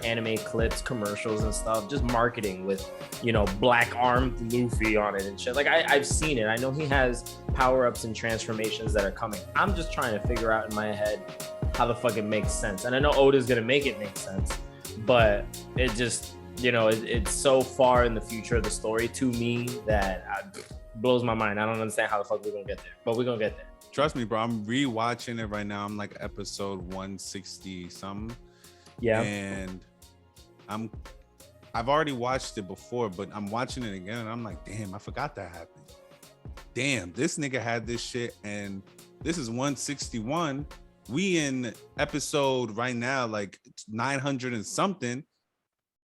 Anime clips, commercials and stuff, just marketing with, black armed Luffy on it and shit. Like I've seen it. I know he has power-ups and transformations that are coming. I'm just trying to figure out in my head how the fuck it makes sense. And I know Oda's gonna make it make sense, but it just, it's so far in the future of the story to me that blows my mind. I don't understand how the fuck we're gonna get there, but we're gonna get there. Trust me, bro. I'm rewatching it right now. I'm like episode 160 something. Yeah. And I've already watched it before, but I'm watching it again and I'm like, damn, I forgot that happened. Damn, this nigga had this shit, and this is 161. We in episode right now, like 900 and something.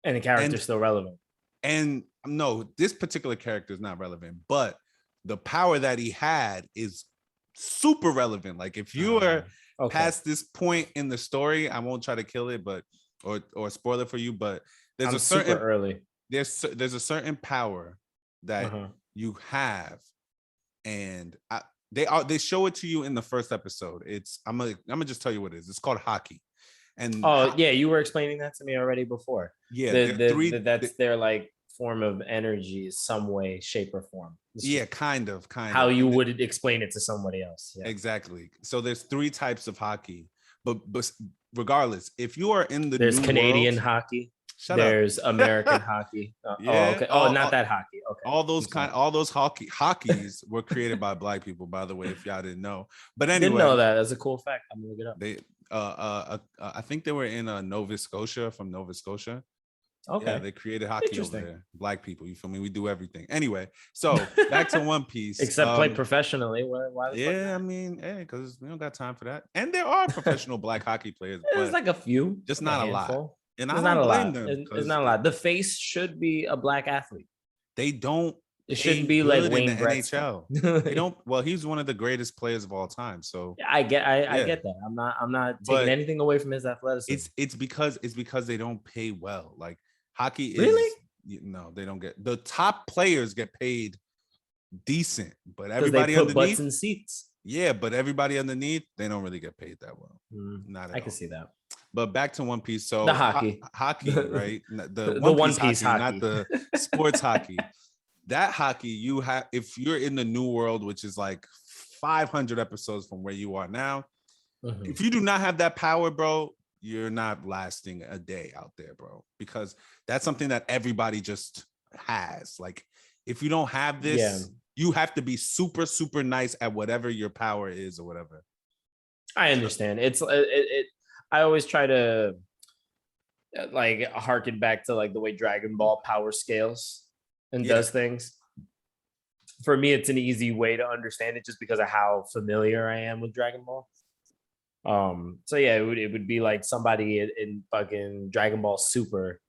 And the character's still relevant. And no, this particular character is not relevant, but the power that he had is super relevant. Like if you are past this point in the story, I won't try to kill it, but or spoil it for you, but there's super early. There's a certain power that you have, and they show it to you in the first episode. I'm gonna just tell you what it is. It's called hockey. And you were explaining that to me already before. Yeah, that's their like form of energy, some way, shape, or form. Yeah, kind of. How you would explain it to somebody else. Yeah. Exactly. So there's 3 types of hockey, but regardless, if you are in there's new Canadian world, hockey. There's American hockey. Okay. Not that hockey. Okay. All those hockeys were created by black people, by the way, if y'all didn't know. But anyway, didn't know that. That's a cool fact. I'm gonna look it up. I think they were in Nova Scotia. Okay. Yeah, they created hockey over there. Black people, you feel me? We do everything. Anyway, so back to One Piece. Except play professionally. Why I mean, because we don't got time for that. And there are professional black hockey players. There's like a few. Just not a lot. And I don't blame them. It's not a lot. The face should be a black athlete. They don't. It shouldn't be like Wayne Gretzky. NHL. They don't. Well, he's one of the greatest players of all time. So I get that. I'm not taking anything away from his athleticism. It's because they don't pay well. Like hockey is really. No, they don't get. The top players get paid decent, but everybody they put underneath butts in seats. Yeah, but everybody underneath, they don't really get paid that well. Not at all. I can see that. But back to One Piece. So the hockey, right? The One Piece hockey, not the sports hockey. That hockey, you have, if you're in the new world, which is like 500 episodes from where you are now, if you do not have that power, bro, you're not lasting a day out there, bro, because that's something that everybody just has. Like, if you don't have this, you have to be super, super nice at whatever your power is or whatever. I understand. I always try to like harken back to like the way Dragon Ball power scales and does things. For me, it's an easy way to understand it just because of how familiar I am with Dragon Ball. So yeah, it would be like somebody in fucking Dragon Ball Super,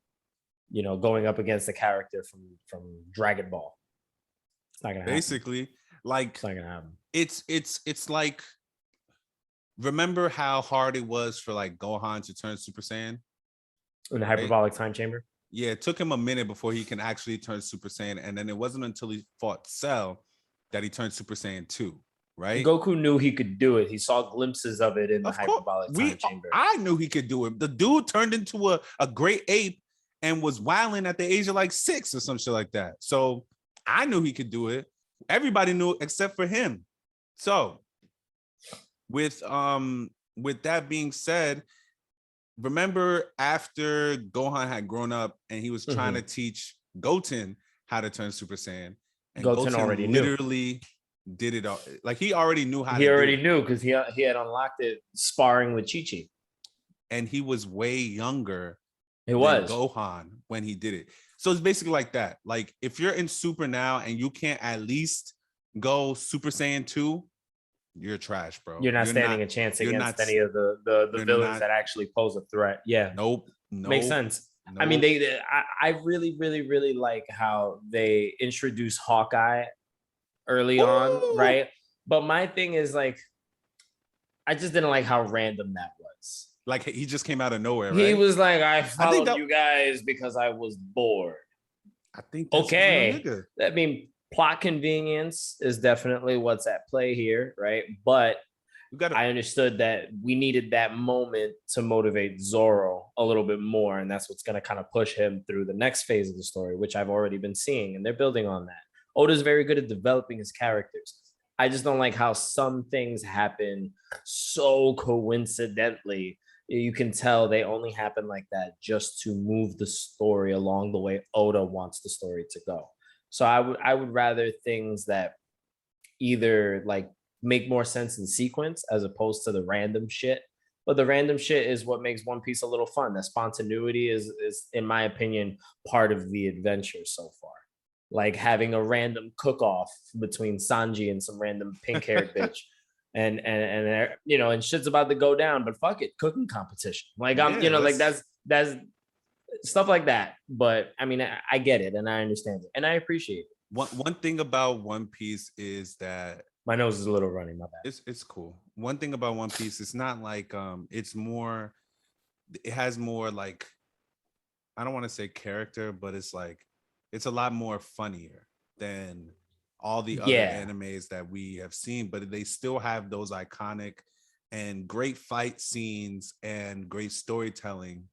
going up against a character from Dragon Ball. It's not gonna happen. Basically, like it's not gonna happen. It's like, remember how hard it was for like Gohan to turn Super Saiyan in the hyperbolic time chamber? Yeah, it took him a minute before he can actually turn Super Saiyan, and then it wasn't until he fought Cell that he turned Super Saiyan 2, right? Goku knew he could do it. He saw glimpses of it in the hyperbolic time chamber. I knew he could do it. The dude turned into a great ape and was wilding at the age of like 6 or some shit like that. So I knew he could do it. Everybody knew except for him. So with that being said, remember after Gohan had grown up and he was trying to teach Goten how to turn Super Saiyan, and Goten already literally did it all. Like he already knew how. He already knew because he had unlocked it sparring with Chi-Chi, and he was way younger. It was Gohan when he did it. So it's basically like that. Like if you're in Super now and you can't at least go Super Saiyan 2, you're trash, bro. You're not standing a chance against any of the villains that actually pose a threat. Yeah. Nope. Makes sense. Nope. I mean, I really, really, really like how they introduce Hawkeye early on, right? But my thing is like, I just didn't like how random that was. Like he just came out of nowhere, right? He was like, I followed you guys because I was bored. I think that's okay. I mean, plot convenience is definitely what's at play here, right? But You got to. I understood that we needed that moment to motivate Zoro a little bit more, and that's what's going to kind of push him through the next phase of the story, which I've already been seeing, and they're building on that. Oda's very good at developing his characters. I just don't like how some things happen so coincidentally. You can tell they only happen like that just to move the story along the way Oda wants the story to go. So I would rather things that either like make more sense in sequence as opposed to the random shit. But the random shit is what makes One Piece a little fun. The spontaneity is in my opinion part of the adventure so far. Like having a random cook off between Sanji and some random pink haired bitch. And you know, and shit's about to go down, but fuck it, cooking competition. Like I'm, Yeah, you know, like that's stuff like that. But I mean, I get it and I understand it and I appreciate it. one thing about One Piece is that My nose is a little running. My bad. it's cool. One thing about One Piece, it's not like it's more. It has more like, I don't want to say character, but it's like it's a lot more funnier than all the other Yeah, animes that we have seen, but they still have those iconic and great fight scenes and great storytelling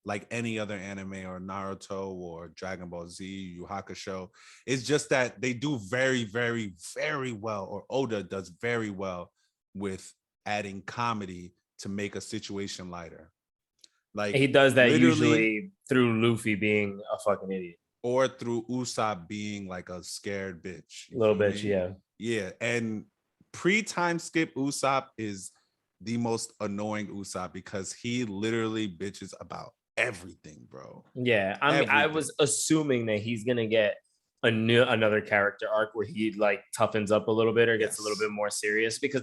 like any other anime or Naruto or Dragon Ball Z, Yu Hakusho. It's just that they do very, very, very well, or Oda does very well with adding comedy to make a situation lighter. Like he does that literally, usually through Luffy being a fucking idiot. or through Usopp being like a scared bitch. You Little feel bitch, me? yeah. Yeah. And pre-time skip Usopp is the most annoying Usopp because he literally bitches about everything, bro. Yeah, I mean, I Everything. was assuming that he's gonna get another character arc where he like toughens up a little bit or gets a little Yes. bit more serious because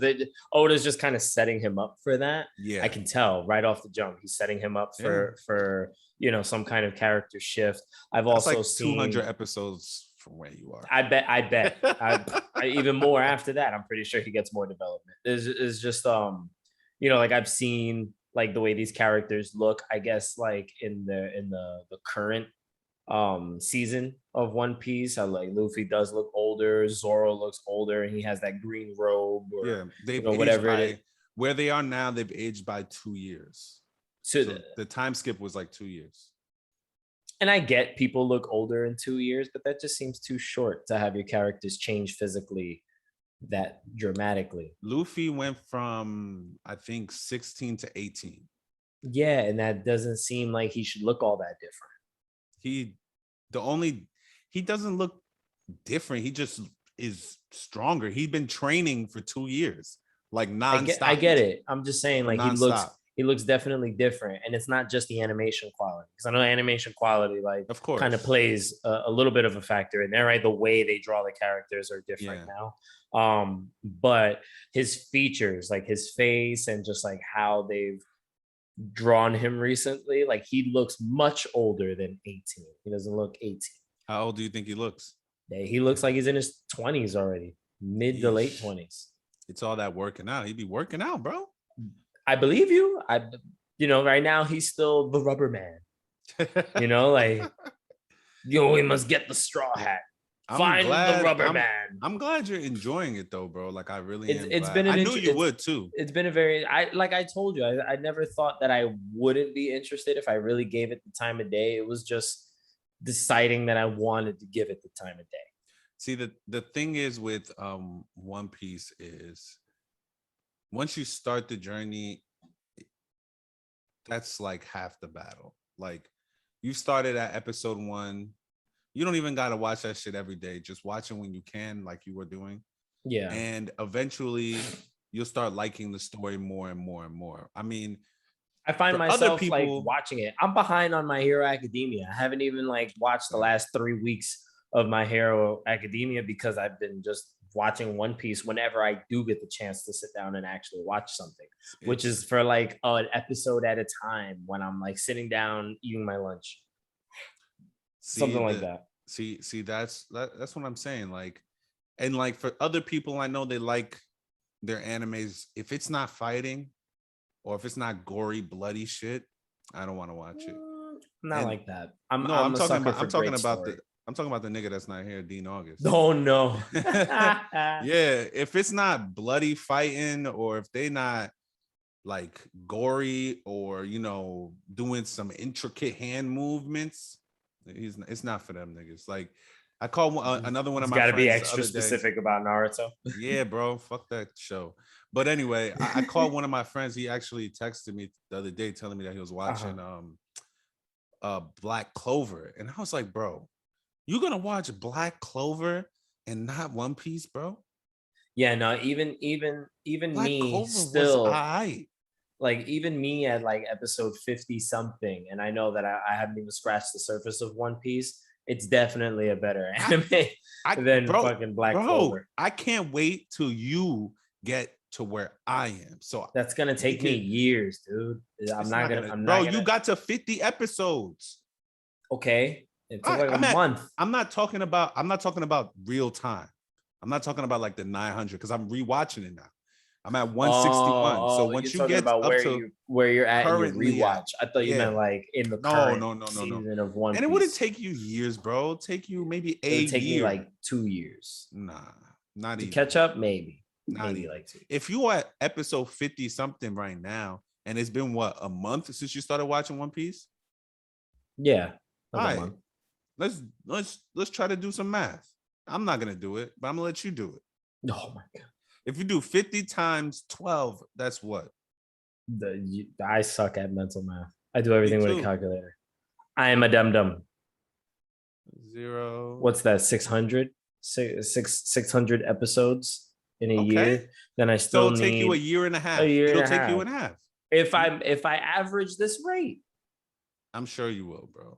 Oda's just kind of setting him up for that. I Yeah. can tell right off the jump he's setting him up Yeah. for you know some kind of character shift. I've That's also like 200 seen. episodes from where you are. I even more after that. I'm pretty sure he gets more development. Is just you know, like I've seen like the way these characters look. I guess like in the current season of One Piece, how like Luffy does look older, Zoro looks older, and he has that green robe or Yeah. They've you know aged whatever it is. by where they are now, they've aged by 2 years. So So the time skip was like 2 years. and I get people look older in 2 years, but that just seems too short to have your characters change physically that dramatically. Luffy went from I think 16 to 18. Yeah, and that doesn't seem like he should look all that different. He the only he doesn't look different. He just is stronger. He's been training for 2 years, like I nonstop. get it. I'm just saying like Nonstop. he looks definitely different and it's not just the animation quality because I know animation quality like Of kind of course. plays a little bit of a factor in there, right? The way they draw the characters are different Yeah. now. But his features, like his face and just like how they've drawn him recently, like he looks much older than 18. He doesn't look 18. How old do you think he looks? He looks like he's in his 20s already, mid to late Yeesh. 20s. It's all that working out. He'd be working out, bro. I believe you. You know, right now he's still the rubber man. You know, like, we must get the straw hat. I'm Find the glad. rubber man. I'm glad you're enjoying it though, bro. Like I really It's am it's glad. been I an knew you would too. it's been a very like I told you, I never thought that I wouldn't be interested if I really gave it the time of day. It was just deciding that I wanted to give it the time of day. See, the thing is with One Piece is once you start the journey, that's like half the battle. Like you started at episode 1. You don't even gotta watch that shit every day. Just watch it when you can, like you were doing. Yeah. And eventually you'll start liking the story more and more and more. I mean, I find for other myself like people, watching it. I'm behind on My Hero Academia. I haven't even like watched the last 3 weeks of My Hero Academia because I've been just watching One Piece whenever I do get the chance to sit down and actually watch something, which it's is for like an episode at a time when I'm like sitting down eating my lunch, see something like the that. see that's what I'm saying. Like, and like for other people, I know they like their animes. If it's not fighting or if it's not gory, bloody shit, I don't want to watch it. Not And like that. I'm no, I'm a sucker for I'm talking great about story. I'm talking about the nigga that's not here, Dean August. Oh no. Yeah, if it's not bloody fighting, or if they not like gory, or doing some intricate hand movements, it's not for them niggas. Like I called another one of It's my got to be friends the extra other day. specific about Naruto. Yeah, bro, fuck that show. But anyway, I called one of my friends. He actually texted me the other day telling me that he was watching Black Clover, and I was like, bro, you gonna watch Black Clover and not One Piece, bro? Yeah, no, even Black me Clover was still alright. like even me at like episode 50 something, and I know that I haven't even scratched the surface of One Piece. It's definitely a better anime than fucking Black Clover. I can't wait till you get to where I am. So That's gonna take me years, dude. I'm not gonna. You got to 50 episodes. Okay, it took like a month. I'm not talking about real time. I'm not talking about like the 900 because I'm rewatching it now. I'm at 161. So once you get about up where you're at in your currently rewatch, I thought you meant like in the current season of One Piece. And it wouldn't take you years, bro. It'll take you maybe It would take me like 2 years. Nah, not to even. catch up, maybe. Not maybe even. like 2. If you are at episode 50 something right now, and it's been what, a month since you started watching One Piece? Yeah. All right. Let's try to do some math. I'm not gonna do it, but I'm gonna let you do it. Oh my god. If you do 50 times 12, that's what? I suck at mental math. I do everything with a calculator. I am a dum-dum. 0. What's that? 600? 600 episodes in a year. Then I still need. It'll take you a year and a half. It'll take you a half. If I average this rate, I'm sure you will, bro.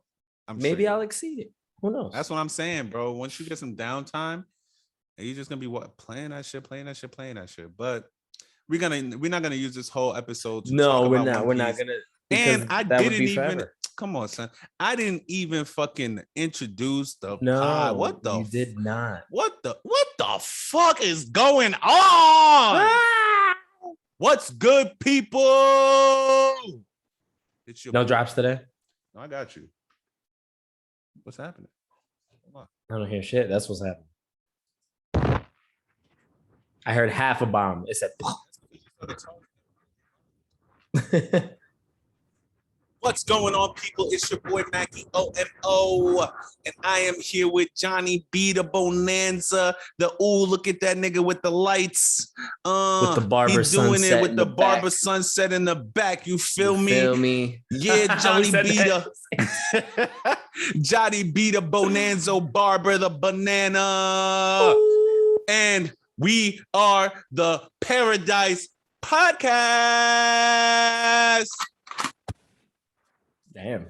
Maybe I'll exceed it. Who knows? That's what I'm saying, bro. Once you get some downtime, and you're just gonna be playing that shit. But we're not gonna use this whole episode. No, we're not. We're not gonna. And I didn't even. Come on, son. I didn't even fucking introduce the pod. What the? You did not. What the fuck is going on? What's good, people? It's your no drops today. No, I got you. What's happening? Come on. I don't hear shit. That's what's happening. I heard half a bomb. It said. What's going on, people? It's your boy Macky OMO, and I am here with Johnny B, the Bonanza. Look at that nigga with the lights. With the barber he's doing sunset it with the barber sunset in the back. You feel me? Feel me? Yeah, Johnny B the Johnny B the Bonanza barber, the banana, and we are the Paradise Podcast. Damn.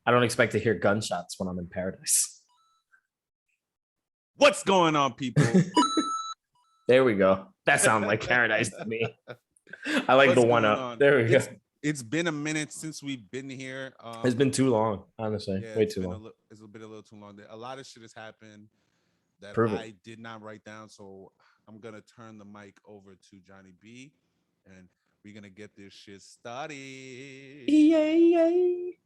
I don't expect to hear gunshots when I'm in paradise. What's going on, people? There we go. That sounds like paradise to me. I like the one up. There we go. It's been a minute since we've been here. It's been too long, honestly. Yeah, way too long. It's been a little too long. A lot of shit has happened that I did not write down. So I'm going to turn the mic over to Johnny B, and we're going to get this shit started. Yay.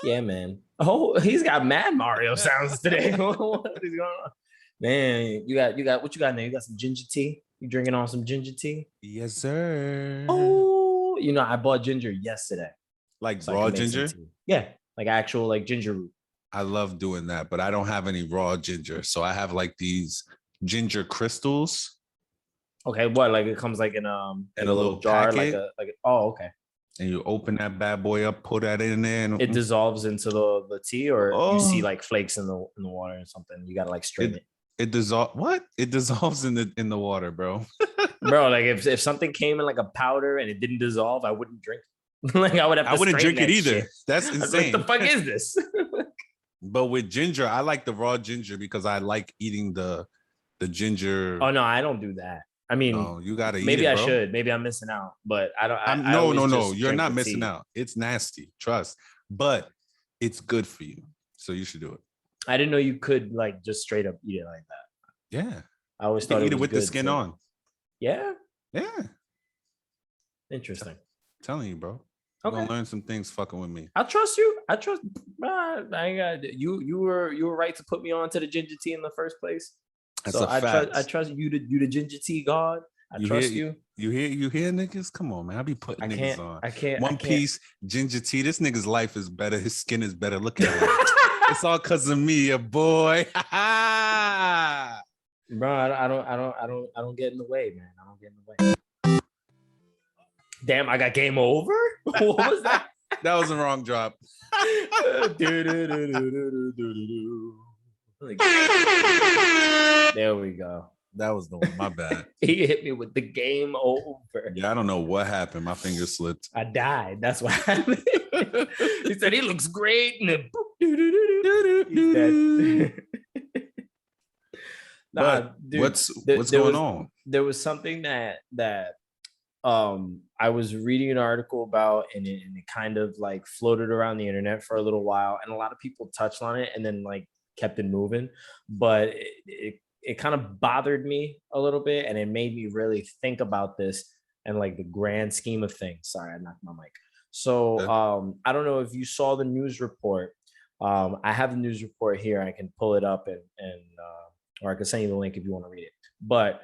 Yeah, man. Oh, he's got mad Mario sounds today. What is going on? Man, you got what you got now? You got some ginger tea? You drinking on some ginger tea? Yes, sir. Oh, I bought ginger yesterday. Like raw ginger? Yeah, like actual like ginger root. I love doing that, but I don't have any raw ginger. So I have like these ginger crystals. Okay, what? Like it comes like in a little jar, packet. Okay. And you open that bad boy up, put that in there, and it dissolves into the tea, or you see like flakes in the water or something. You gotta like strain it. It dissolves. What? It dissolves in the water, bro. Bro, like if something came in like a powder and it didn't dissolve, I wouldn't drink it. Like I wouldn't drink it either. Shit. That's insane. What the fuck is this? But with ginger, I like the raw ginger because I like eating the ginger. Oh no, I don't do that. I mean, you gotta eat maybe it, I should. Maybe I'm missing out, but I don't. No. You're not missing out. It's nasty, trust, but it's good for you, so you should do it. I didn't know you could like just straight up eat it like that. Yeah, I always thought eat it with the skin on. Yeah. Yeah. Interesting. Telling you, bro. You're gonna learn some things fucking with me. I trust you. I trust. I ain't got you. You were right to put me on to the ginger tea in the first place. That's So a fact. I trust you. You the ginger tea god. I trust you. You hear niggas? Come on, man. I be putting niggas on. I can't. One Piece, ginger tea. This nigga's life is better. His skin is better. Look at him. It's all because of me, a boy. Bro, I don't get in the way, man. I don't get in the way. Damn, I got game over. What was that? That was the wrong drop. There we go. That was the one. My bad. He hit me with the game over. Yeah, I don't know what happened. My finger slipped. I died. That's what happened. He said he looks great, and then he's dead. Dude, what's going on? There was something that I was reading an article about, and it kind of like floated around the internet for a little while, and a lot of people touched on it and then like kept it moving, but it kind of bothered me a little bit, and it made me really think about this and like the grand scheme of things. Sorry, I knocked my mic. So I don't know if you saw the news report. I have the news report here. I can pull it up and or I can send you the link if you want to read it. But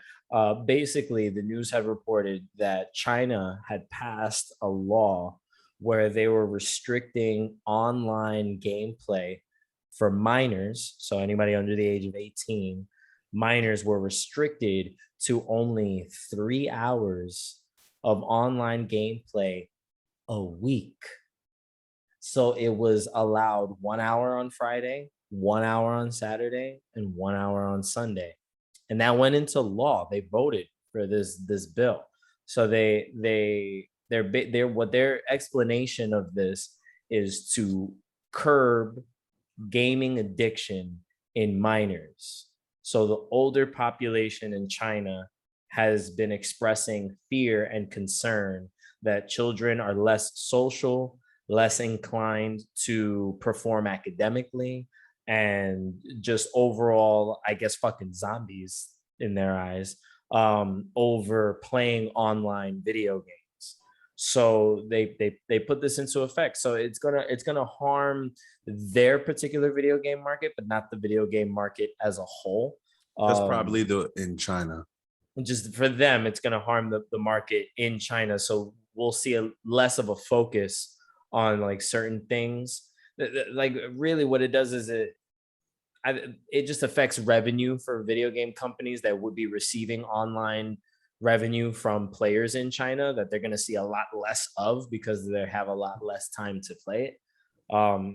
basically, the news had reported that China had passed a law where they were restricting online gameplay for minors. So anybody under the age of 18, minors were restricted to only 3 hours of online gameplay a week. So it was allowed 1 hour on Friday, 1 hour on Saturday, and 1 hour on Sunday. And that went into law. They voted for this bill. So their explanation of this is to curb gaming addiction in minors. So the older population in China has been expressing fear and concern that children are less social, less inclined to perform academically, and just overall, I guess, fucking zombies in their eyes, over playing online video games. So they put this into effect. So it's gonna harm their particular video game market, but not the video game market as a whole. That's probably in China. Just for them, it's gonna harm the market in China. So we'll see less of a focus on like certain things. Like really what it does is it just affects revenue for video game companies that would be receiving online revenue from players in China that they're going to see a lot less of because they have a lot less time to play it.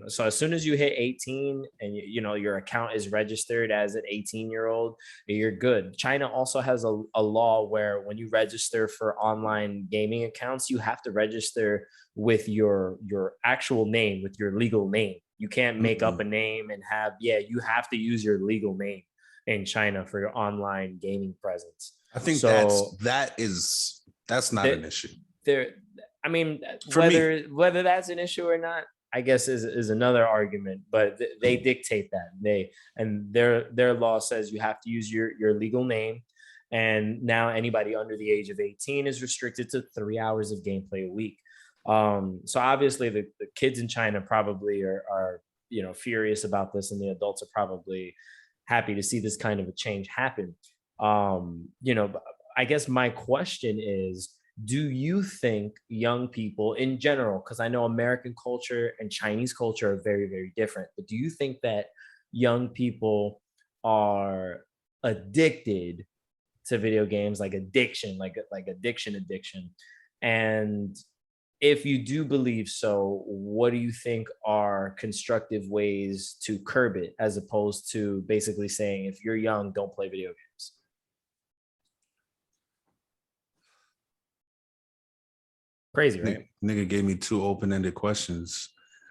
So as soon as you hit 18 and you know your account is registered as an 18-year-old, you're good. China also has a law where when you register for online gaming accounts, you have to register with your actual name, with your legal name. You can't make up a name and you have to use your legal name in China for your online gaming presence. I think that's not an issue. I mean, whether that's an issue or not, I guess is another argument, but they dictate that. Their law says you have to use your legal name, and now anybody under the age of 18 is restricted to 3 hours of gameplay a week. So obviously the kids in China probably are furious about this, and the adults are probably happy to see this kind of a change happen. I guess my question is, do you think young people in general, because I know American culture and Chinese culture are very, very different, but do you think that young people are addicted to video games, like addiction, like addiction? And if you do believe so, what do you think are constructive ways to curb it, as opposed to basically saying, if you're young, don't play video games? Crazy, right? Nigga gave me 2 open-ended questions.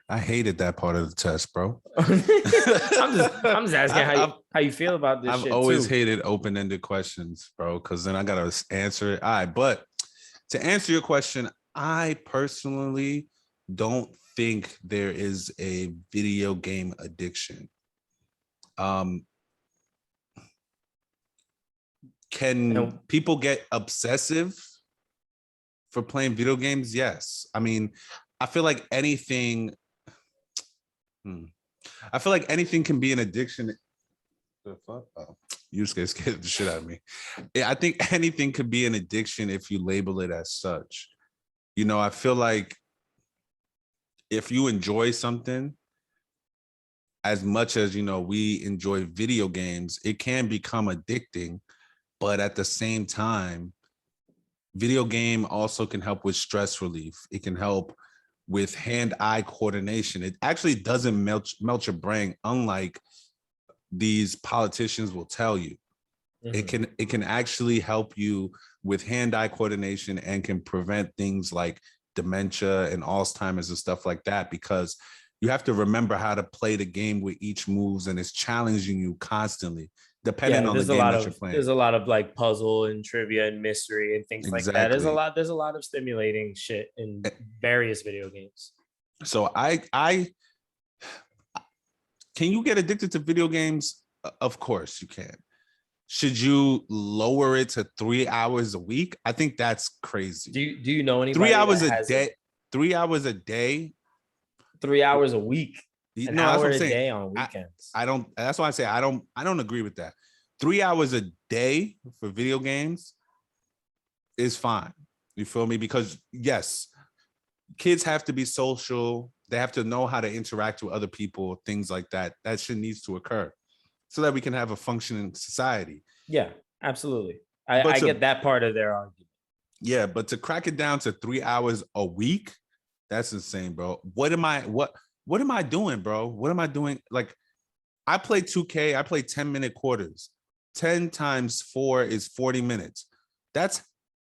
I hated that part of the test, bro. I'm just asking how you feel about this. I've always hated open-ended questions, bro, because then I gotta answer it. All right, but to answer your question, I personally don't think there is a video game addiction. Can people get obsessive for playing video games? Yes. I mean, I feel like anything. I feel like anything can be an addiction. The fuck? Oh, you scared the shit out of me. Yeah, I think anything could be an addiction if you label it as such. You know, I feel like if you enjoy something as much as, you know, we enjoy video games, it can become addicting. But at the same time, video game also can help with stress relief. It can help with hand-eye coordination. It actually doesn't melt your brain, unlike these politicians will tell you. It can actually help you with hand-eye coordination and can prevent things like dementia and Alzheimer's and stuff like that, because you have to remember how to play the game with each moves, and it's challenging you constantly, depending on the game that you're playing. There's a lot of like puzzle and trivia and mystery and things like that. There's a lot of stimulating shit in various video games. So I can you get addicted to video games? Of course you can. Should you lower it to 3 hours a week? I think that's crazy. Do you know anybody? 3 hours a day. 3 hours a day. 3 hours a week. An hour a day on weekends. I don't. That's why I say I don't agree with that. 3 hours a day for video games is fine. You feel me? Because yes, kids have to be social. They have to know how to interact with other people, things like that. That shit needs to occur so that we can have a functioning society. Yeah, absolutely. I get that part of their argument. Yeah, but to crack it down to 3 hours a week, that's insane, bro. What am I doing, bro? What am I doing? Like, I play 2K, I play 10-minute quarters. 10 times 4 is 40 minutes. That's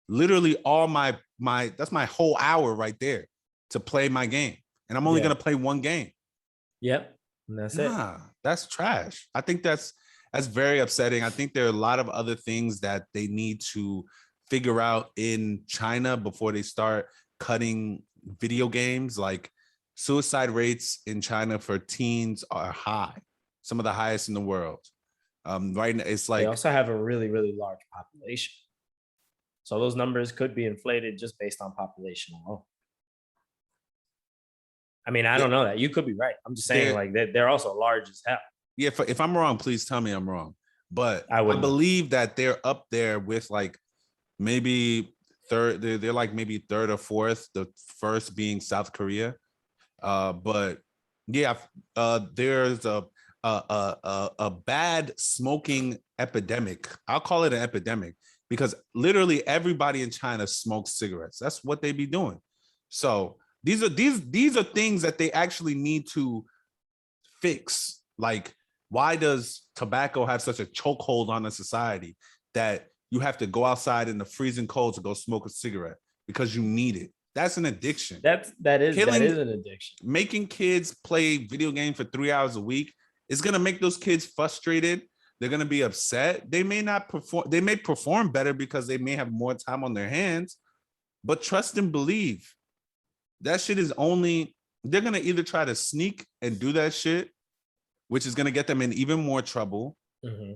literally all that's my whole hour right there to play my game. And I'm only gonna play one game. Yep. And that's it. That's trash. I think that's very upsetting. I think there are a lot of other things that they need to figure out in China before they start cutting video games. Like, suicide rates in China for teens are high, some of the highest in the world. Right now, it's like they also have a really, really large population. So those numbers could be inflated just based on population alone. I mean, I don't know that. You could be right. I'm just saying, like, they're also large as hell. Yeah, if I'm wrong, please tell me I'm wrong. But I believe that they're up there with like maybe third. They're like maybe third or fourth. The first being South Korea. But yeah, there's a bad smoking epidemic. I'll call it an epidemic because literally everybody in China smokes cigarettes. That's what they be doing. So these are things that they actually need to fix. Like, why does tobacco have such a chokehold on a society that you have to go outside in the freezing cold to go smoke a cigarette because you need it? That's an addiction. That is an addiction. Making kids play video games for 3 hours a week is gonna make those kids frustrated. They're gonna be upset. They may not perform. They may perform better because they may have more time on their hands. But trust and believe, that shit is only. They're gonna either try to sneak and do that shit, which is gonna get them in even more trouble. Mm-hmm.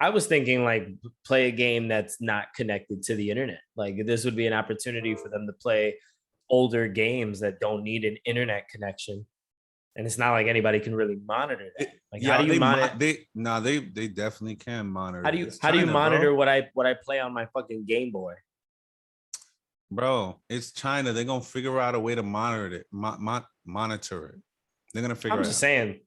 I was thinking like play a game that's not connected to the internet. Like, this would be an opportunity for them to play older games that don't need an internet connection. And it's not like anybody can really monitor that. Like, how do you monitor? They definitely can monitor. How do you monitor what I play on my fucking Game Boy? Bro, it's China. They're gonna figure out a way to monitor it. Monitor it. They're gonna figure it out. I'm just saying.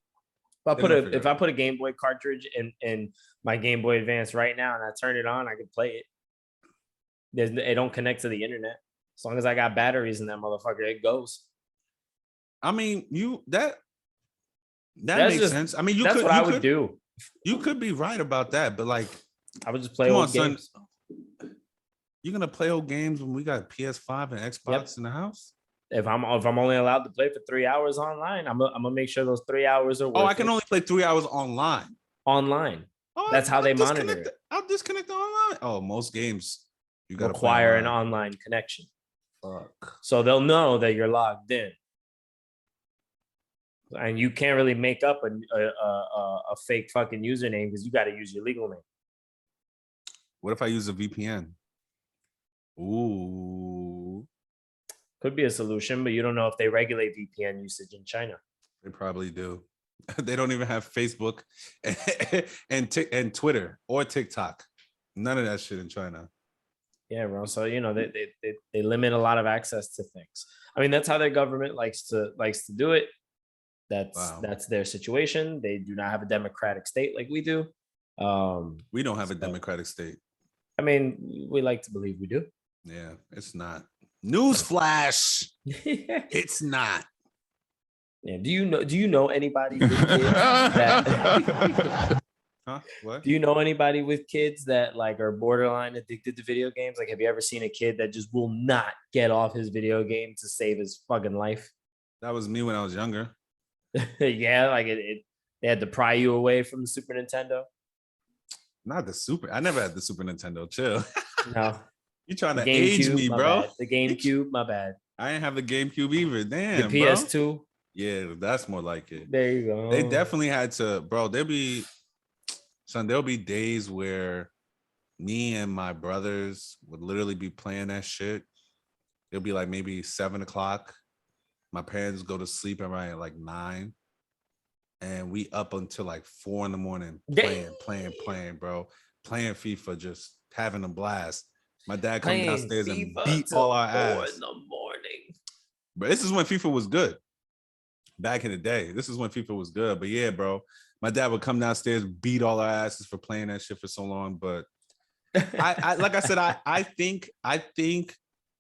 If I put a Game Boy cartridge in my Game Boy Advance right now and I turn it on, I can play it. It don't connect to the internet. As long as I got batteries in that motherfucker, it goes. I mean, that makes sense. I mean, that's what I would do. You could be right about that, but like, I would just play old games. You're gonna play old games when we got PS5 and Xbox in the house? If I'm only allowed to play for 3 hours online, I'm gonna make sure those 3 hours are worth I can only play 3 hours online. That's how they monitor it. I'll disconnect online. Oh, most games you gotta require an online connection. Fuck. So they'll know that you're logged in. And you can't really make up a fake fucking username because you got to use your legal name. What if I use a VPN? Ooh. Could be a solution, but you don't know if they regulate VPN usage in China. They probably do. They don't even have Facebook and Twitter or TikTok. None of that shit in China. Yeah, bro. So they limit a lot of access to things. I mean, that's how their government likes to do it. That's their situation. They do not have a democratic state like we do. We don't have a democratic state. I mean, we like to believe we do. Yeah, it's not. Newsflash. It's not. Yeah. Do you know anybody with kids that Huh? What? Do you know anybody with kids that like are borderline addicted to video games? Like, have you ever seen a kid that just will not get off his video game to save his fucking life? That was me when I was younger. Yeah, like they had to pry you away from the Super Nintendo. Not the Super. I never had the Super Nintendo. Chill. No. You trying to age me, bro? Bad. The GameCube, my bad. I didn't have the GameCube either. Damn, the PS2. Bro. Yeah, that's more like it. There you go. They definitely had to, bro. There'll be days where me and my brothers would literally be playing that shit. It'll be like maybe 7 o'clock. My parents go to sleep around like 9. And we up until like 4 a.m. playing, bro. Playing FIFA, just having a blast. My dad come downstairs and beat all our ass. 4 in the morning. But this is when FIFA was good. Back in the day. This is when FIFA was good. But yeah, bro. My dad would come downstairs, beat all our asses for playing that shit for so long. But I like I said, I think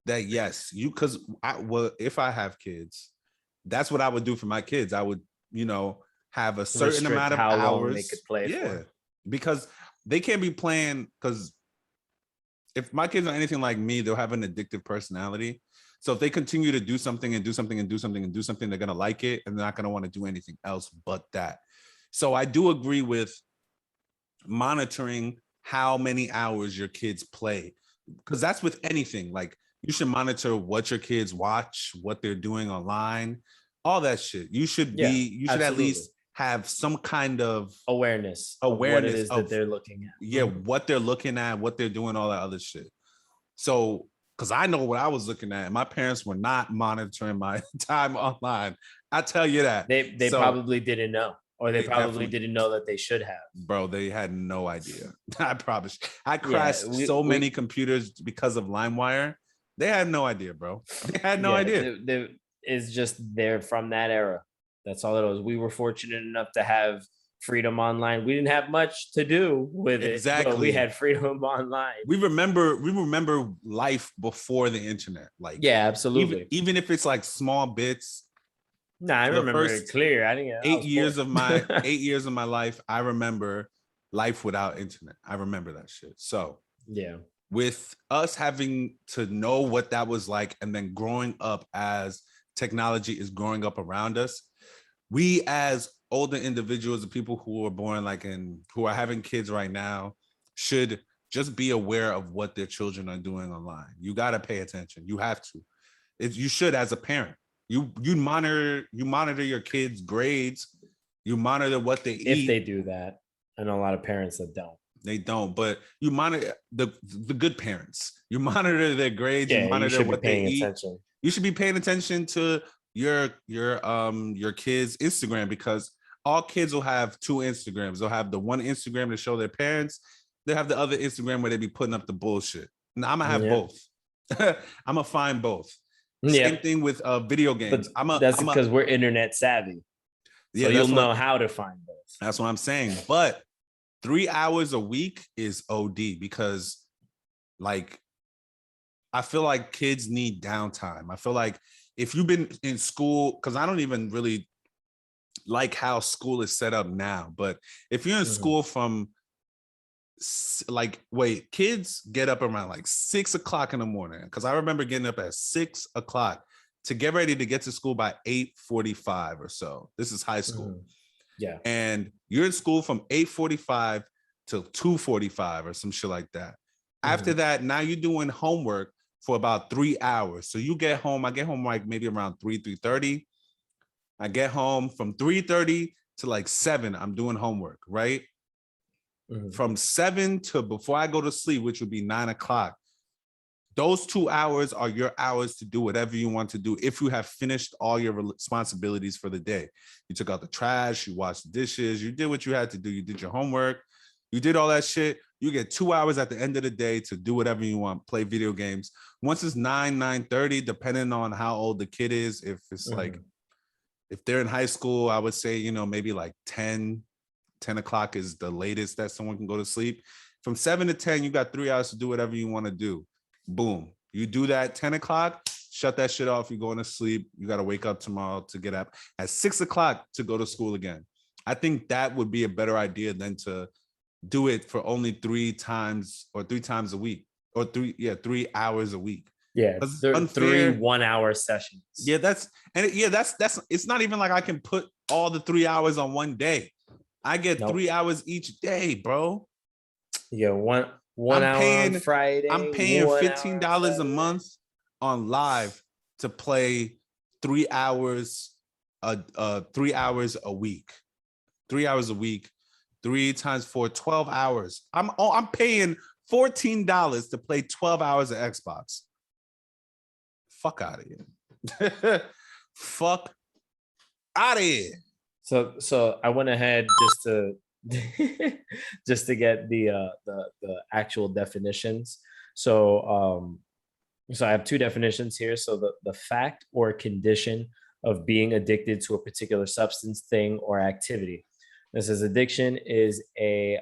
that yes, if I have kids, that's what I would do for my kids. I would, have a certain amount of hours they could play for. Because they can't be playing, because if my kids are anything like me, they'll have an addictive personality. So if they continue to do something and do something and do something and do something, they're gonna like it and they're not gonna want to do anything else but that. So I do agree with monitoring how many hours your kids play, because that's with anything. Like, you should monitor what your kids watch, what they're doing online, all that shit. You should at least have some kind of awareness of what it is that they're looking at. Yeah, what they're looking at, what they're doing, all that other shit. So, because I know what I was looking at. My parents were not monitoring my time online. I tell you that. They probably didn't know. Or they probably didn't know that they should have. Bro, they had no idea. I promise. I crashed many computers because of LimeWire. They had no idea, bro. They had no idea. It's just they're from that era. That's all it was. We were fortunate enough to have freedom online. We didn't have much to do with it. Exactly. But we had freedom online. We remember life before the internet. Like, yeah, absolutely. Even if it's like small bits. No, I remember it clear. I didn't. 8 years of my 8 years of my life, I remember life without internet. I remember that shit. So yeah, with us having to know what that was like, and then growing up as technology is growing up around us, we as older individuals, the people who are born who are having kids right now, should just be aware of what their children are doing online. You got to pay attention. You have to. You should, as a parent. You monitor your kids' grades. You monitor what they eat. If they do that. I know a lot of parents that don't. They don't, but you monitor the good parents. You monitor their grades. Yeah, you monitor what they eat. Attention. You should be paying attention to your kids' Instagram, because all kids will have 2 Instagrams. They'll have the one Instagram to show their parents. They'll have the other Instagram where they be putting up the bullshit. Now I'm gonna have both. I'm gonna find both. Same thing with video games. That's because we're internet savvy. Yeah, so you'll know how to find those. That's what I'm saying. But 3 hours a week is OD, because like, I feel like kids need downtime. I feel like if you've been in school, because I don't even really like how school is set up now, but if you're in school from kids get up around like 6 o'clock in the morning, because I remember getting up at 6 o'clock to get ready to get to school by 8:45 or so. This is high school. Yeah. And you're in school from 8:45 till 2:45 or some shit like that. After that, now you're doing homework for about 3 hours. So you get home, I get home like maybe around 3:30. I get home from 3:30 to like 7, I'm doing homework, right? From 7 to before I go to sleep, which would be 9 o'clock, Those 2 hours are your hours to do whatever you want to do. If you have finished all your responsibilities for the day, you took out the trash, you washed the dishes, you did what you had to do. You did your homework, you did all that shit. You get 2 hours at the end of the day to do whatever you want, play video games. Once it's 9:30, depending on how old the kid is, if it's like, if they're in high school, I would say, you know, maybe like 10 o'clock is the latest that someone can go to sleep. From 7 to 10, you got 3 hours to do whatever you want to do. Boom. You do that 10 o'clock, shut that shit off. You're going to sleep. You got to wake up tomorrow to get up at 6 o'clock to go to school again. I think that would be a better idea than to do it for only 3 times a week or 3 hours a week. Yeah. Unfair. 3 1-hour sessions. Yeah. That's it's not even like I can put all the 3 hours on one day. I get 3 hours each day, bro. Yeah. One hour on Friday. I'm paying $15 a month on live to play 3 hours, 3 hours a week. 3 hours a week, 3 times 4, 12 hours. I'm paying $14 to play 12 hours of Xbox. Fuck out of here. Fuck out of here. So I went ahead just to just to get the actual definitions. So I have 2 definitions here. So the fact or condition of being addicted to a particular substance, thing, or activity. This is addiction is a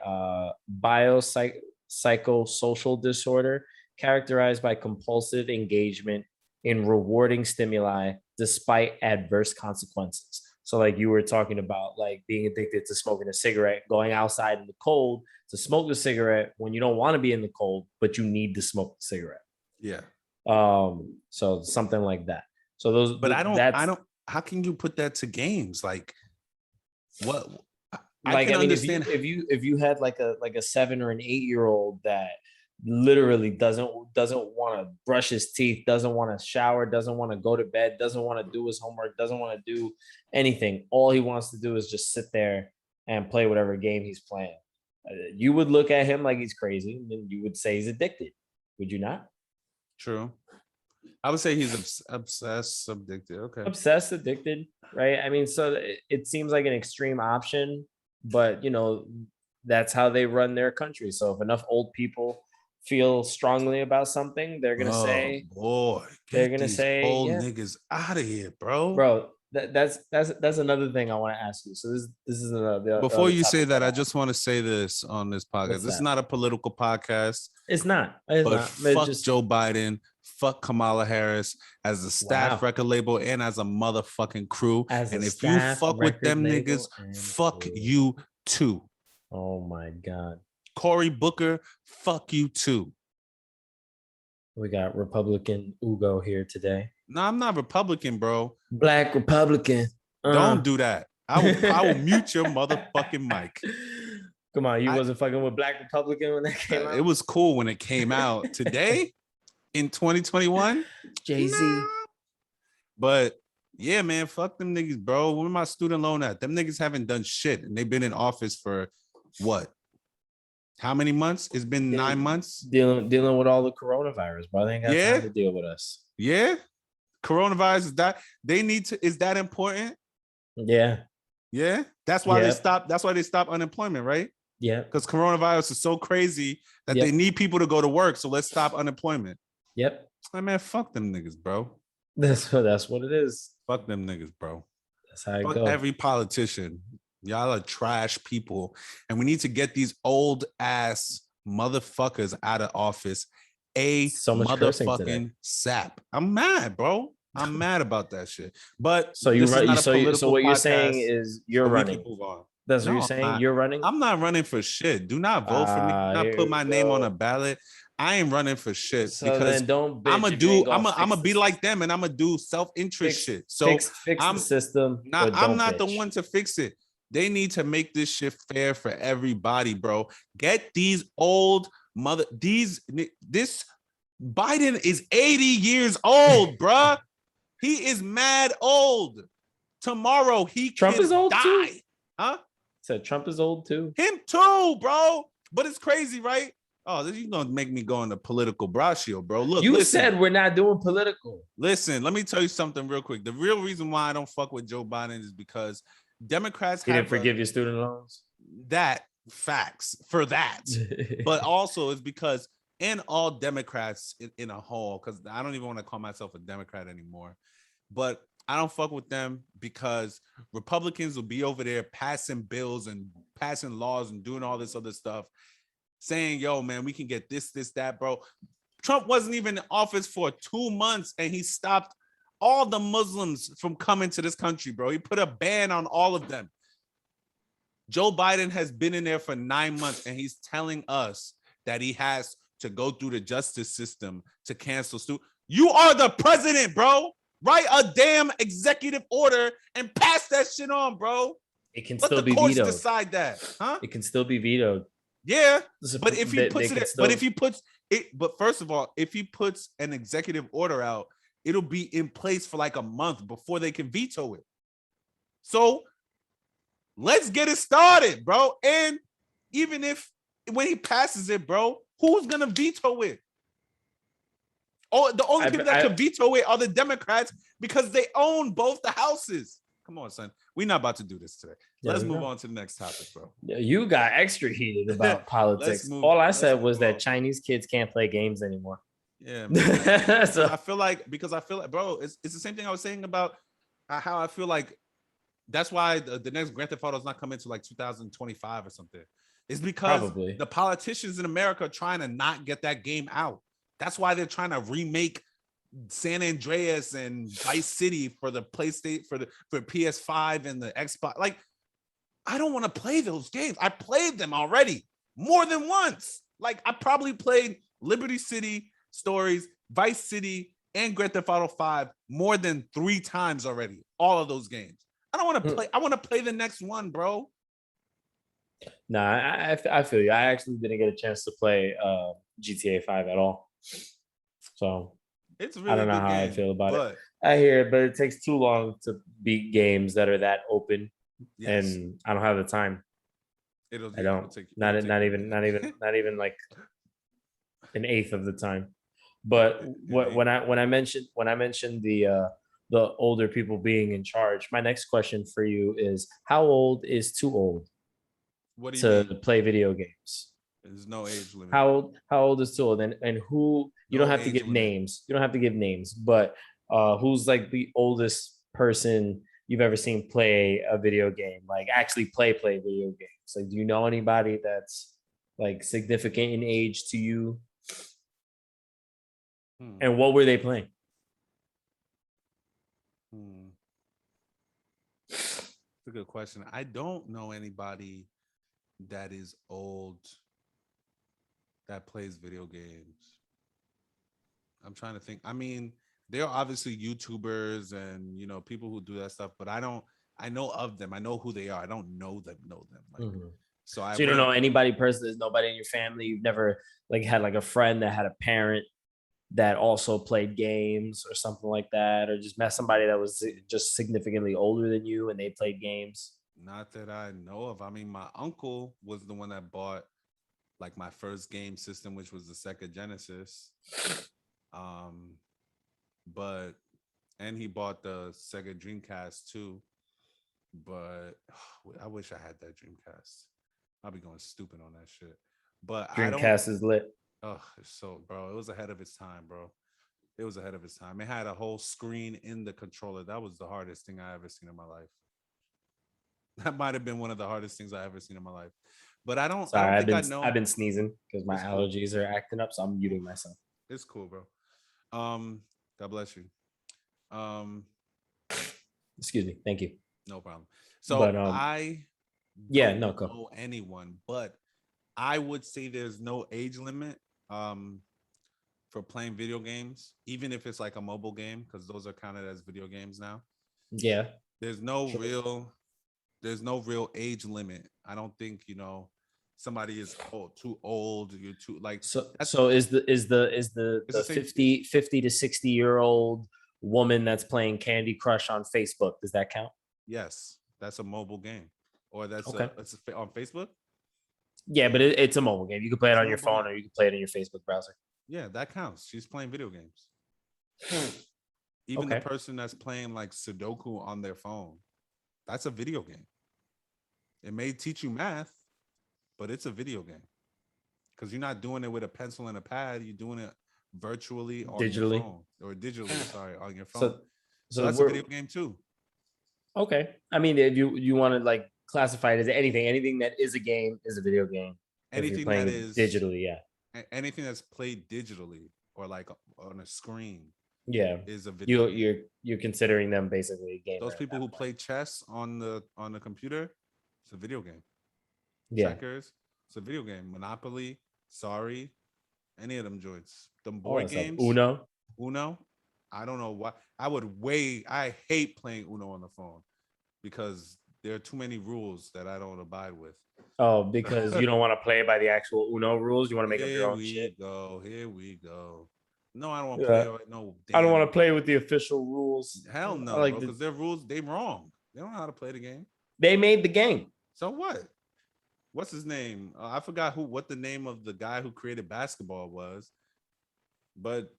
psychosocial disorder characterized by compulsive engagement in rewarding stimuli despite adverse consequences. So like you were talking about, like being addicted to smoking a cigarette, going outside in the cold to smoke the cigarette when you don't want to be in the cold, but you need to smoke the cigarette. Yeah. So something like that. So those, but I don't, how can you put that to games? Like what? I mean, understand if you had like a 7 or an 8-year-old that literally doesn't want to brush his teeth, doesn't want to shower, doesn't want to go to bed, doesn't want to do his homework, doesn't want to do anything. All he wants to do is just sit there and play whatever game he's playing. You would look at him like he's crazy, and then you would say he's addicted. Would you not? True. I would say he's obsessed, addicted. Okay. Obsessed, addicted, right? I mean, so it seems like an extreme option, but you know, that's how they run their country. So if enough old people feel strongly about something, they're gonna say, "Boy, they're gonna say, old niggas out of here, bro." Bro, that's another thing I want to ask you. So this is another. Before you say that, I just want to say this on this podcast. This is not a political podcast. It's not. Fuck Joe Biden. Fuck Kamala Harris as a staff record label and as a motherfucking crew. And if you fuck with them niggas, fuck you too. Oh my God. Cory Booker, fuck you too. We got Republican Ugo here today. No, I'm not Republican, bro. Black Republican. Don't do that. I will mute your motherfucking mic. Come on, you wasn't fucking with Black Republican when that came out? It was cool when it came out. Today, in 2021, Jay-Z. Nah. But yeah, man, fuck them niggas, bro. Where my student loan at? Them niggas haven't done shit, and they've been in office for what? How many months? It's been 9 months. Dealing with all the coronavirus, bro. They ain't got time to deal with us. Yeah. Coronavirus is that they need to, is that important? Yeah. Yeah. That's why they stopped unemployment, right? Yeah. Because coronavirus is so crazy that they need people to go to work. So let's stop unemployment. Yep. Like, man, fuck them niggas, bro. That's what it is. Fuck them niggas, bro. That's how it goes. Every politician. Y'all are trash people. And we need to get these old ass motherfuckers out of office. So much motherfucking sap. I'm mad, bro. I'm mad about that shit. But so you run. So what you're saying is you're running. That's what you're saying. You're running. I'm not running for shit. Do not vote for me. Do not put my name on a ballot. I ain't running for shit because I'm gonna be like them and I'm gonna do self-interest shit. So fix the system. I'm not the one to fix it. They need to make this shit fair for everybody, bro. Get these old this Biden is 80 years old, bruh. He is mad old. Tomorrow Trump is old die. Too. Huh? Said Trump is old too. Him too, bro. But it's crazy, right? Oh, this you gonna make me go into political brashio, bro. Look, You listen, said we're not doing political. listen. Let me tell you something real quick. The real reason why I don't fuck with Joe Biden is because Democrats He didn't have forgive your student loans. that facts for that, but also it's because in all Democrats in a whole, because I don't even want to call myself a Democrat anymore, but I don't fuck with them because Republicans will be over there passing bills and passing laws and doing all this other stuff, saying, yo, man, we can get this, that, bro. Trump wasn't even in office for 2 months and he stopped all the Muslims from coming to this country, bro. He put a ban on all of them. Joe Biden has been in there for 9 months and he's telling us that he has to go through the justice system to cancel student. You are the president, bro. Write a damn executive order and pass that shit on, bro. It can Let still the be courts vetoed. decide that, huh? It can still be vetoed. Yeah, but if he puts it, still... but if he puts it, but first of all, if he puts an executive order out, it'll be in place for like a month before they can veto it. So let's get it started, bro. And even if when he passes it, bro, who's gonna veto it? Oh, the only people that can veto it are the Democrats because they own both the houses. Come on, son. We're not about to do this today. Let's move on to the next topic, bro. You got extra heated about politics. All I said was that Chinese kids can't play games anymore. Yeah, man. So I feel like, bro, it's the same thing I was saying about how I feel like that's why the next Grand Theft Auto is not coming to like 2025 or something. It's because the politicians in America are trying to not get that game out. That's why they're trying to remake San Andreas and Vice City for the PlayStation, for PS5 and the Xbox. Like, I don't want to play those games. I played them already more than once. Like, I probably played Liberty City Stories, Vice City, and Grand Theft Auto 5 more than 3 times already. All of those games. I don't want to play. I want to play the next one, bro. Nah, I feel you. I actually didn't get a chance to play GTA 5 at all. So it's really I don't know how I feel about it. I hear it, but it takes too long to beat games that are that open, and I don't have the time. I don't. Not even like an eighth of the time. But when I mentioned the older people being in charge, my next question for you is: how old is too old to play video games? There's no age limit. How old is too old, and who? You don't have to give names. You don't have to give names, but who's like the oldest person you've ever seen play a video game? Like actually play video games. Like, do you know anybody that's like significant in age to you? And what were they playing? It's a good question. I don't know anybody that is old that plays video games. I'm trying to think. I mean, there are obviously YouTubers and, you know, people who do that stuff, but I know of them. I know who they are. I don't know them. Like, so you don't know anybody personally. There's nobody in your family. You've never like had like a friend that had a parent that also played games or something like that, or just met somebody that was just significantly older than you and they played games? Not that I know of. I mean, my uncle was the one that bought like my first game system, which was the Sega Genesis. But and he bought the Sega Dreamcast too. But I wish I had that Dreamcast. I'll be going stupid on that shit. But Dreamcast is lit. Oh, so bro, it was ahead of its time, bro. It was ahead of its time. It had a whole screen in the controller. That was the hardest thing I ever seen in my life. That might have been one of the hardest things I ever seen in my life. But I don't. Sorry, I don't think I know. I've been sneezing because my allergies are acting up, so I'm muting myself. It's cool, bro. God bless you. Excuse me. Thank you. No problem. So but, I don't know anyone, but I would say there's no age limit for playing video games, even if it's like a mobile game, because those are counted as video games now. Yeah. There's no real age limit. I don't think, you know, somebody is too old, you're too like so is the 50 to 60-year-old woman that's playing Candy Crush on Facebook, does that count? Yes, that's a mobile game. Or that's okay. It's on Facebook. Yeah, but it's a mobile game. You can play it It's a on your mobile phone game. or you can play it in your Facebook browser. Yeah, that counts. She's playing video games. Even the Okay. person that's playing like Sudoku on their phone, that's a video game. It may teach you math, but it's a video game because you're not doing it with a pencil and a pad. You're doing it virtually on your Digitally. phone or digitally, sorry, on your phone. So So so that's a we're video game too. okay. I mean, if you want to like classify it as anything that is a game is a video game. If you're Anything playing that it is digitally, yeah. anything that's played digitally or like on a screen Yeah. is a video You game. you're considering them basically a gamer Those at people that who point. play chess on the computer, it's a video game. Yeah. Checkers, it's a video game. Monopoly, sorry, any of them joints. Them All board that stuff. games, Uno. Uno. I don't know why. I hate playing Uno on the phone because there are too many rules that I don't abide with. Oh, because you don't want to play by the actual Uno rules. You want to make up your Here own shit. we go. Here we go. No, I don't want to Yeah. play no I don't want damn. to play with the official rules. Hell I no, like bro. Because their rules, they wrong. They don't know how to play the game. they made the game. So what? What's his name? I forgot what the name of the guy who created basketball was, but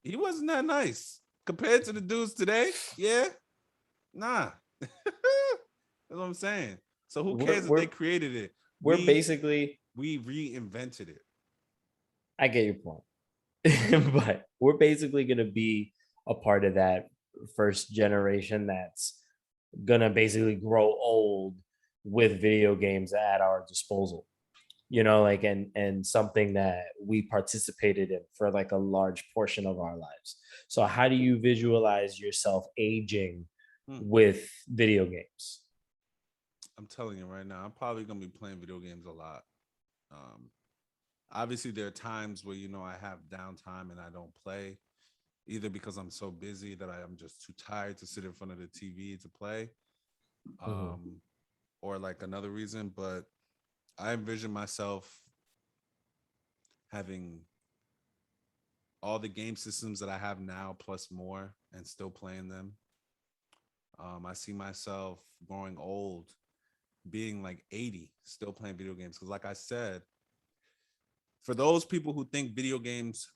he wasn't that nice compared to the dudes today. Yeah, nah. That's what I'm saying. So who We're cares if they we're created it? we're We basically we reinvented it. I get your point. But we're basically going to be a part of that first generation that's going to basically grow old with video games at our disposal. You know, like and something that we participated in for like a large portion of our lives. So how do you visualize yourself aging Hmm. with video games? I'm telling you right now, I'm probably gonna be playing video games a lot. Um, Obviously, there are times where I have downtime and I don't play, either because I'm so busy that I am just too tired to sit in front of the TV to play, Mhm. or like another reason. But I envision myself having all the game systems that I have now plus more and still playing them. I see myself growing old, being like 80, still playing video games. Because, like I said, for those people who think video games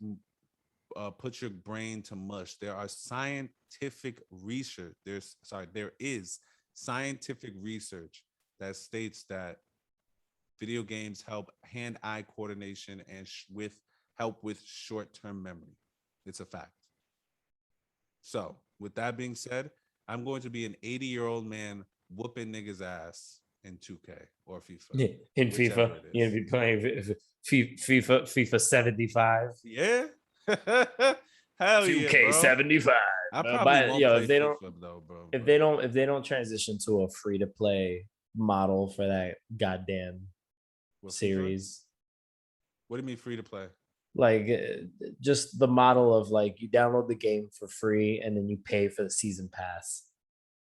put your brain to mush, there are scientific research. There is scientific research that states that video games help hand-eye coordination and help with short-term memory. It's a fact. So, with that being said, I'm going to be an 80-year-old man whooping niggas' ass in 2K or FIFA, Yeah, in whichever FIFA, it you're is. gonna be playing FIFA 75, Yeah. Hell yeah, 2K bro. 75. I probably But won't play if they don't FIFA though, bro. if But they don't if they don't transition to a free to play model for that goddamn what FIFA? series, What do you mean free to play? like just the model of like you download the game for free and then you pay for the season pass,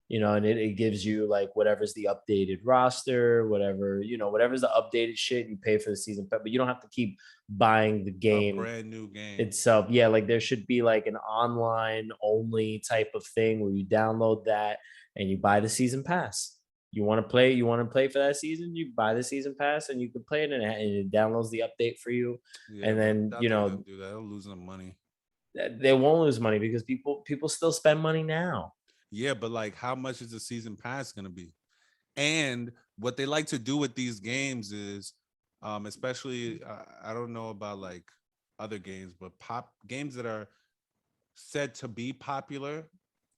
and it gives you like whatever's the updated roster, whatever's the updated shit. You pay for the season pass, but you don't have to keep buying the A game brand new game. itself. Yeah, like there should be like an online only type of thing where you download that and you buy the season pass. You want to play for that season, you buy the season pass and you can play it, and it downloads the update for you. Yeah, And but then I don't think they're gonna do that. They'll lose them money. they won't lose money because people still spend money now. Yeah, but like how much is the season pass gonna be? And what they like to do with these games is, especially I don't know about like other games, but pop games that are said to be popular,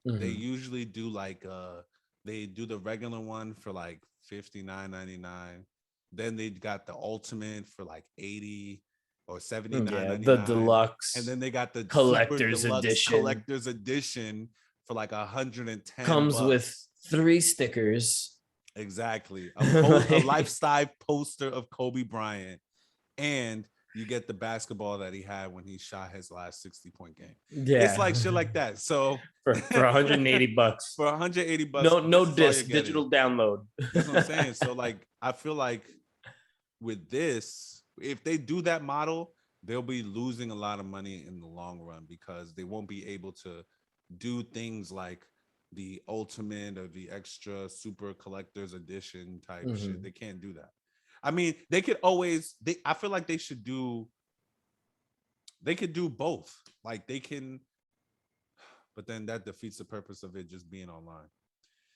they Mhm. usually do like they do the regular one for like $59.99. Then they got the ultimate for like 80 or Yeah, the 79.99. And deluxe then they got the super collector's deluxe edition collector's edition for like 110 comes with bucks. 3 stickers. Exactly. A lifestyle poster of Kobe Bryant, and you get the basketball that he had when he shot his last 60-point game. It's Yeah. like shit like that. So For 180 bucks. for 180 bucks, No this is all you're disc, getting. digital download. That's what I'm saying. So like I feel like with this, if they do that model, they'll be losing a lot of money in the long run because they won't be able to do things like the ultimate or the extra super collector's edition type shit. Mhm. They can't do that. I mean, they could always. I feel like they should do. They could do both. Like they can, but then that defeats the purpose of it just being online.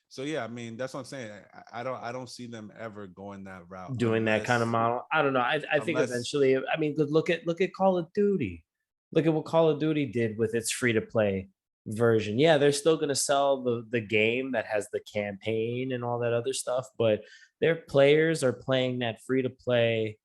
So yeah, I mean, that's what I'm saying. I don't see them ever going that route doing that kind of model. I don't know. I think unless eventually, I mean, look at Call of Duty. Look at what Call of Duty did with its free to play version. Yeah, they're still going to sell the game that has the campaign and all that other stuff, but their players are playing that free to play,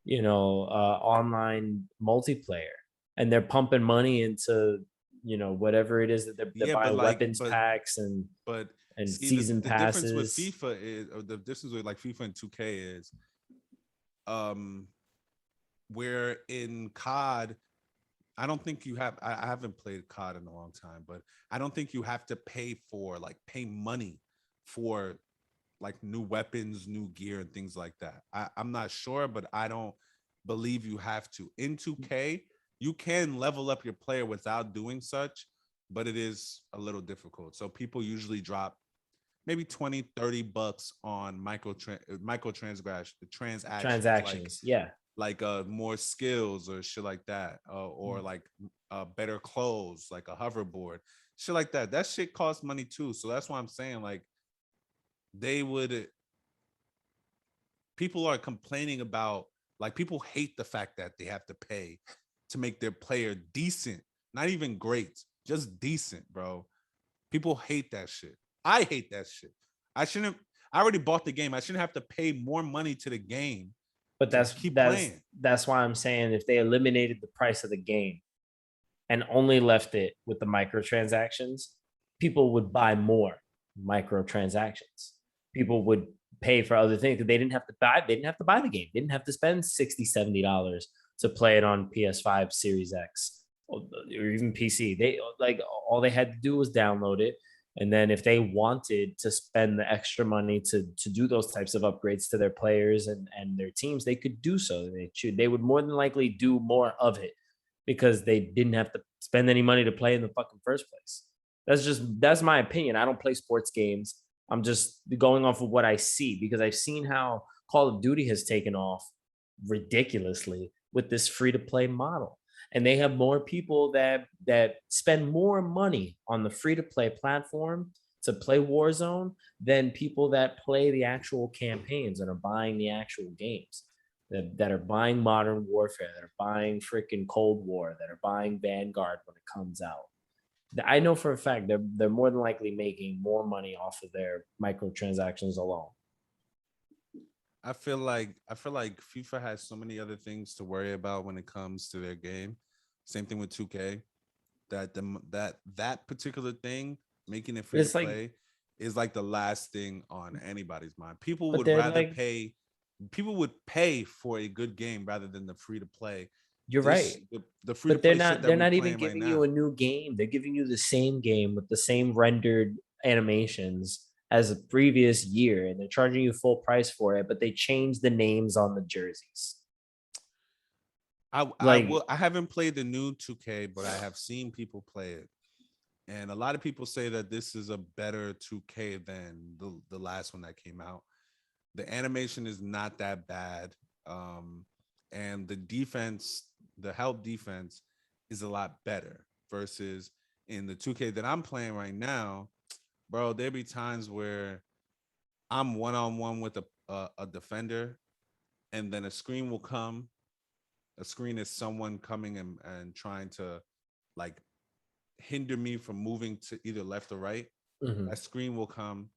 online multiplayer, and they're pumping money into whatever it is that they're yeah, but buying like weapons packs but and see season the difference with passes. FIFA is, or the difference with like FIFA and 2K is, um, where in COD, I don't think you have. I haven't played COD in a long time, but I don't think you have to pay money for like new weapons, new gear, and things like that. I'm not sure, but I don't believe you have to. In 2K, you can level up your player without doing such, but it is a little difficult. So people usually drop maybe 20-30 bucks on transactions, Transactions, yeah. like more skills or shit like that, or like better clothes, like a hoverboard, shit like that. That shit costs money too. So that's why I'm saying, like, they would people are complaining about, like, people hate the fact that they have to pay to make their player decent, not even great, just decent, bro. People hate that shit. I hate that shit. I shouldn't. I already bought the game. I shouldn't have to pay more money to the game But to that's keep that's playing. that's why I'm saying if they eliminated the price of the game and only left it with the microtransactions, people would buy more microtransactions. People would pay for other things because they didn't have to buy the game. They didn't have to spend $60-$70 to play it on PS5 Series X or even PC. They like all they had to do was download it. And then if they wanted to spend the extra money to do those types of upgrades to their players and their teams, they could do so. They would more than likely do more of it because they didn't have to spend any money to play in the fucking first place. That's my opinion. I don't play sports games. I'm just going off of what I see because I've seen how Call of Duty has taken off ridiculously with this free to play model. And they have more people that spend more money on the free to play platform to play Warzone than people that play the actual campaigns and are buying the actual games that are buying Modern Warfare, that are buying freaking Cold War, that are buying Vanguard when it comes out. I know for a fact they're more than likely making more money off of their microtransactions alone. I feel like FIFA has so many other things to worry about when it comes to their game. Same thing with 2K. That particular thing, making it But free to it's like, play, is like the last thing on anybody's mind. but they're like, People would pay for a good game rather than the free to play. you're right. The free to But they're play shit not that they're we not even playing right giving you a now. new game. They're giving you the same game with the same rendered animations as a previous year, and they're charging you full price for it, but they changed the names on the jerseys. Like, I haven't played the new 2K, but I have seen people play it. And a lot of people say that this is a better 2K than the last one that came out. The animation is not that bad. And the help defense is a lot better versus in the 2K that I'm playing right now, bro. There be times where I'm one on one with a defender, and then a screen will come. A screen is someone coming and trying to, like, hinder me from moving to either left or right. mhm. That screen will come,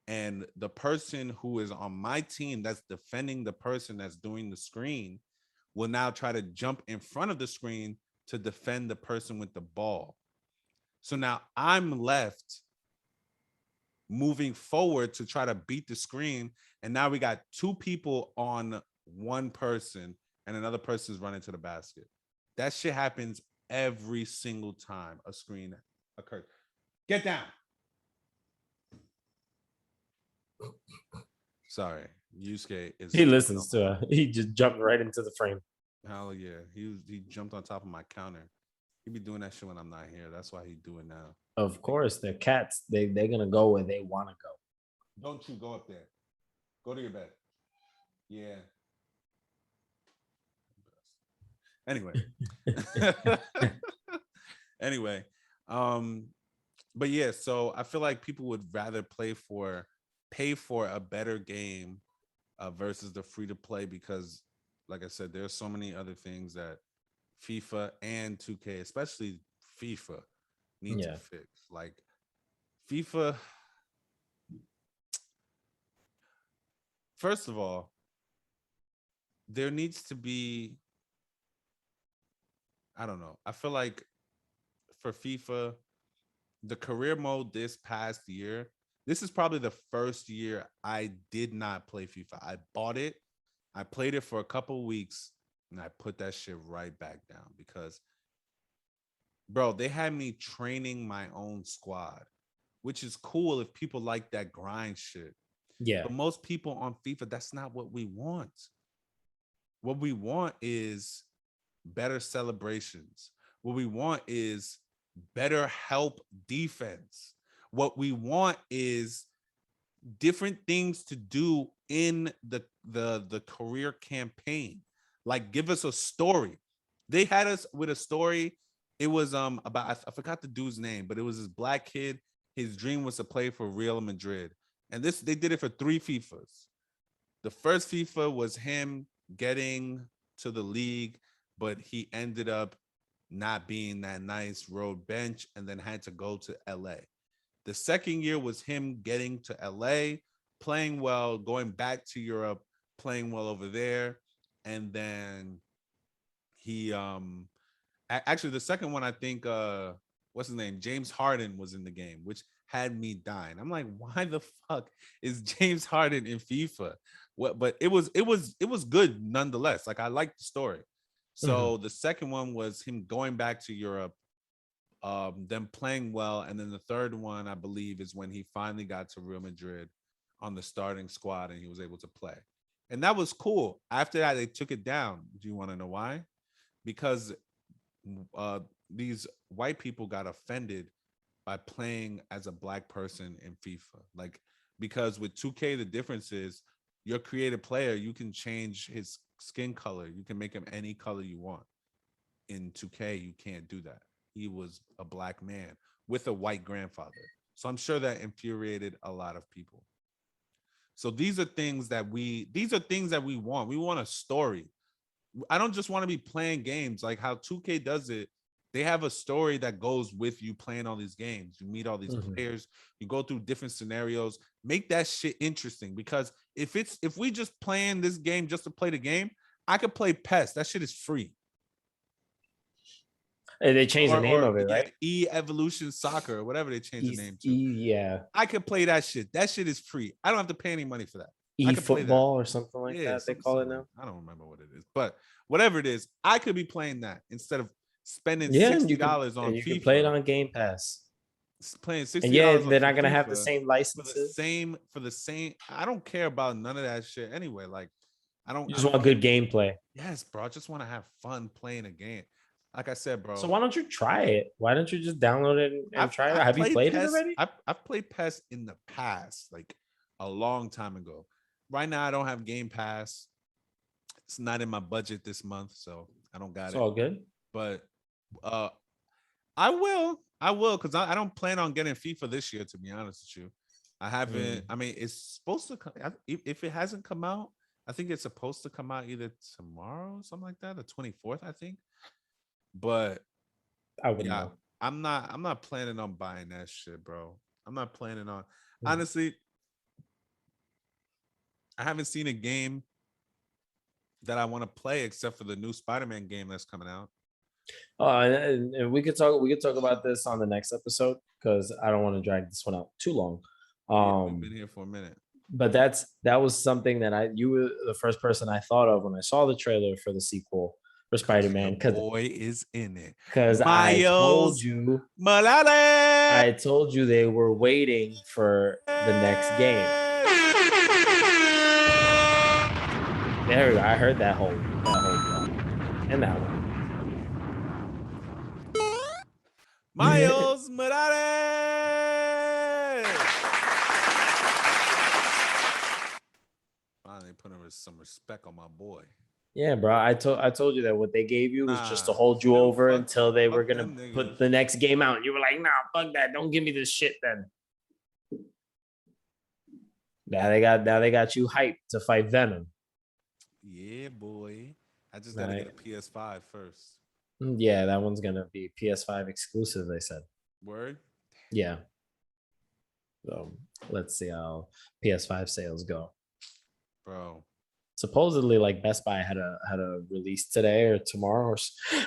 and the person who is on my team that's defending the person that's doing the screen will now try to jump in front of the screen to defend the person with the ball. So now I'm left moving forward to try to beat the screen. And now we got two people on one person, and another person's running to the basket. That shit happens every single time a screen occurs. Get down. Sorry. Yusuke is He jumping on listens to her. He just jumped right into the frame. hell yeah. He jumped on top of my counter. He be doing that shit when I'm not here. That's why he do it now. Of course, they're cats. They're gonna go where they want to go. Don't you go up there. Go to your bed. Yeah. Anyway. Anyway, but yeah, so I feel like people would rather pay for a better game versus the free to play because, like I said, there's so many other things that FIFA and 2K, especially FIFA, need to Yeah. fix. Like FIFA, first of all, there needs to be, I don't know. I feel like for FIFA, the career mode this past year, this is probably the first year I did not play FIFA. I bought it, I played it for a couple weeks, and I put that shit right back down because, bro, they had me training my own squad, which is cool if people like that grind shit. Yeah. But most people on FIFA, that's not what we want. What we want is better celebrations. What we want is better help defense. What we want is different things to do in the career campaign. Like give us a story. They had us with a story. It was about I forgot the dude's name, but it was this black kid. His dream was to play for Real Madrid. And this they did it for 3 FIFAs. The first FIFA was him getting to the league, but he ended up not being that nice road bench and then had to go to LA. The second year was him getting to LA, playing well, going back to Europe, playing well over there. And then he actually the second one, I think what's his name? James Harden was in the game, which had me dying. I'm like, why the fuck is James Harden in FIFA? What but it was good nonetheless. Like I liked the story. So the second one was him going back to Europe, them playing well, and then the third one, I believe, is when he finally got to Real Madrid on the starting squad and he was able to play. And that was cool. After that, they took it down. Do you want to know why? Because these white people got offended by playing as a black person in FIFA. Like, because with 2K, the difference is your creative player, you can change his skin color. You can make him any color you want. In 2K, you can't do that. He was a black man with a white grandfather. So I'm sure that infuriated a lot of people. So these are things that we want. We want a story. I don't just want to be playing games like how 2K does it. They have a story that goes with you playing all these games. You meet all these players, you go through different scenarios, make that shit interesting. Because if we just playing this game just to play the game, I could play PES. That shit is free. They changed the name of it, right? Evolution Soccer or whatever they changed the name to. Yeah. I could play that shit. That shit is free. I don't have to pay any money for that. I could play that. Football or something like that. They call it now. I don't remember what it is, but whatever it is, I could be playing that instead of spending $60 on you FIFA. can play it on Game Pass. Playing $60. And yeah, they're not gonna have the same licenses. For the same. I don't care about none of that shit anyway. Like, I don't. You just want good gameplay. Yes, bro. I just want to have fun playing a game. Like I said, bro. So why don't you try it? Why don't you just download it and try it? Have you played it already? I've played PES in the past, like a long time ago. Right now, I don't have Game Pass. It's not in my budget this month, so I don't got it. It's all good. But I will, because I don't plan on getting FIFA this year, to be honest with you. I haven't. I mean, it's supposed to come. If it hasn't come out, I think it's supposed to come out either tomorrow, something like that, the 24th, I think. But I wouldn't know. I'm not planning on buying that shit, bro. I'm not planning on. Honestly, I haven't seen a game that I want to play except for the new Spider-Man game that's coming out. And we could talk about this on the next episode because I don't want to drag this one out too long. We've been here for a minute. But that was something that you were the first person I thought of when I saw the trailer for the sequel for Spider-Man. Because boy is in it. Because I told you Morales. I told you they were waiting for the next game. There we go. I heard that whole part. And that one. Miles Morales. Finally putting some respect on my boy. Yeah, bro. I told you that what they gave you was just to Nah, hold see you them over until they were fuck gonna them niggas. put the next game out. And you were like, nah, fuck that. Don't give me this shit then. Now they got you hyped to fight Venom. Yeah, boy. I just gotta get Right? a PS5 first. Yeah, that one's gonna be PS5 exclusive, they said. Word, Yeah. So let's see how PS5 sales go. bro. Supposedly, like Best Buy had a release today or tomorrow or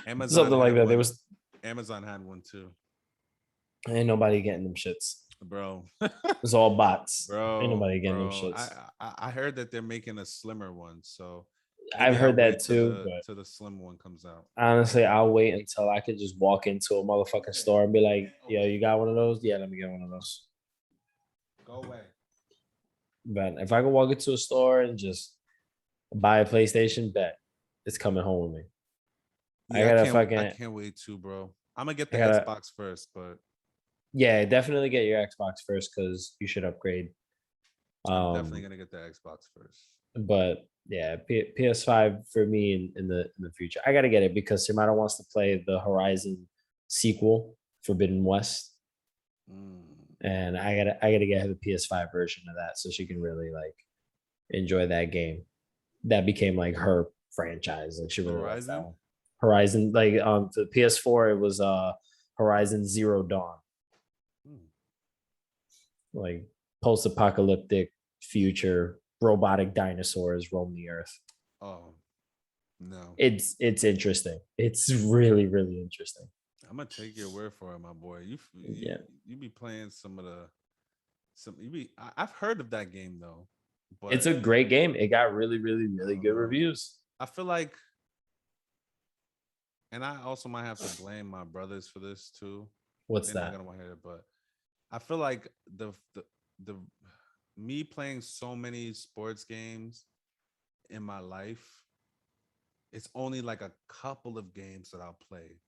Amazon something like had that. There one. was Amazon had one too, ain't nobody getting them shits. bro. It's all bots. Ain't bro, nobody getting them bro. shits. I heard that they're making a slimmer one, so I've maybe I'll heard that wait till too, the but till the slim one comes out. honestly, I'll wait until I could just walk into a motherfucking store and be like, "Yo, you got one of those? Yeah, let me get one of those." Go away. But if I can walk into a store and just buy a PlayStation, bet it's coming home with me. I Yeah, gotta I fucking, can't wait too, bro. I'm gonna get I the gotta, Xbox first, but yeah, definitely get your Xbox first because you should upgrade. I'm definitely Um, gonna get the Xbox first. but yeah, PS5 for me in the future. I gotta get it because Simano wants to play the Horizon sequel, Forbidden West, Mm. and I gotta get her the PS5 version of that so she can really like enjoy that game. That became like her franchise. Like she really likes that Horizon. one. Horizon, like the PS4, it was Horizon Zero Dawn, Hmm. like post-apocalyptic future, robotic dinosaurs roam the earth. Oh no, It's interesting. It's really really interesting. I'm gonna take your word for it, my boy. Yeah, You be playing some of the some. I've heard of that game though, it's but a great game. It got really really I really don't good know. reviews. I feel like, and I also might have to blame my brothers for this too. What's They're not that? gonna want to hear it, but I feel like the me playing so many sports games in my life, it's only like a couple of games that I'll play.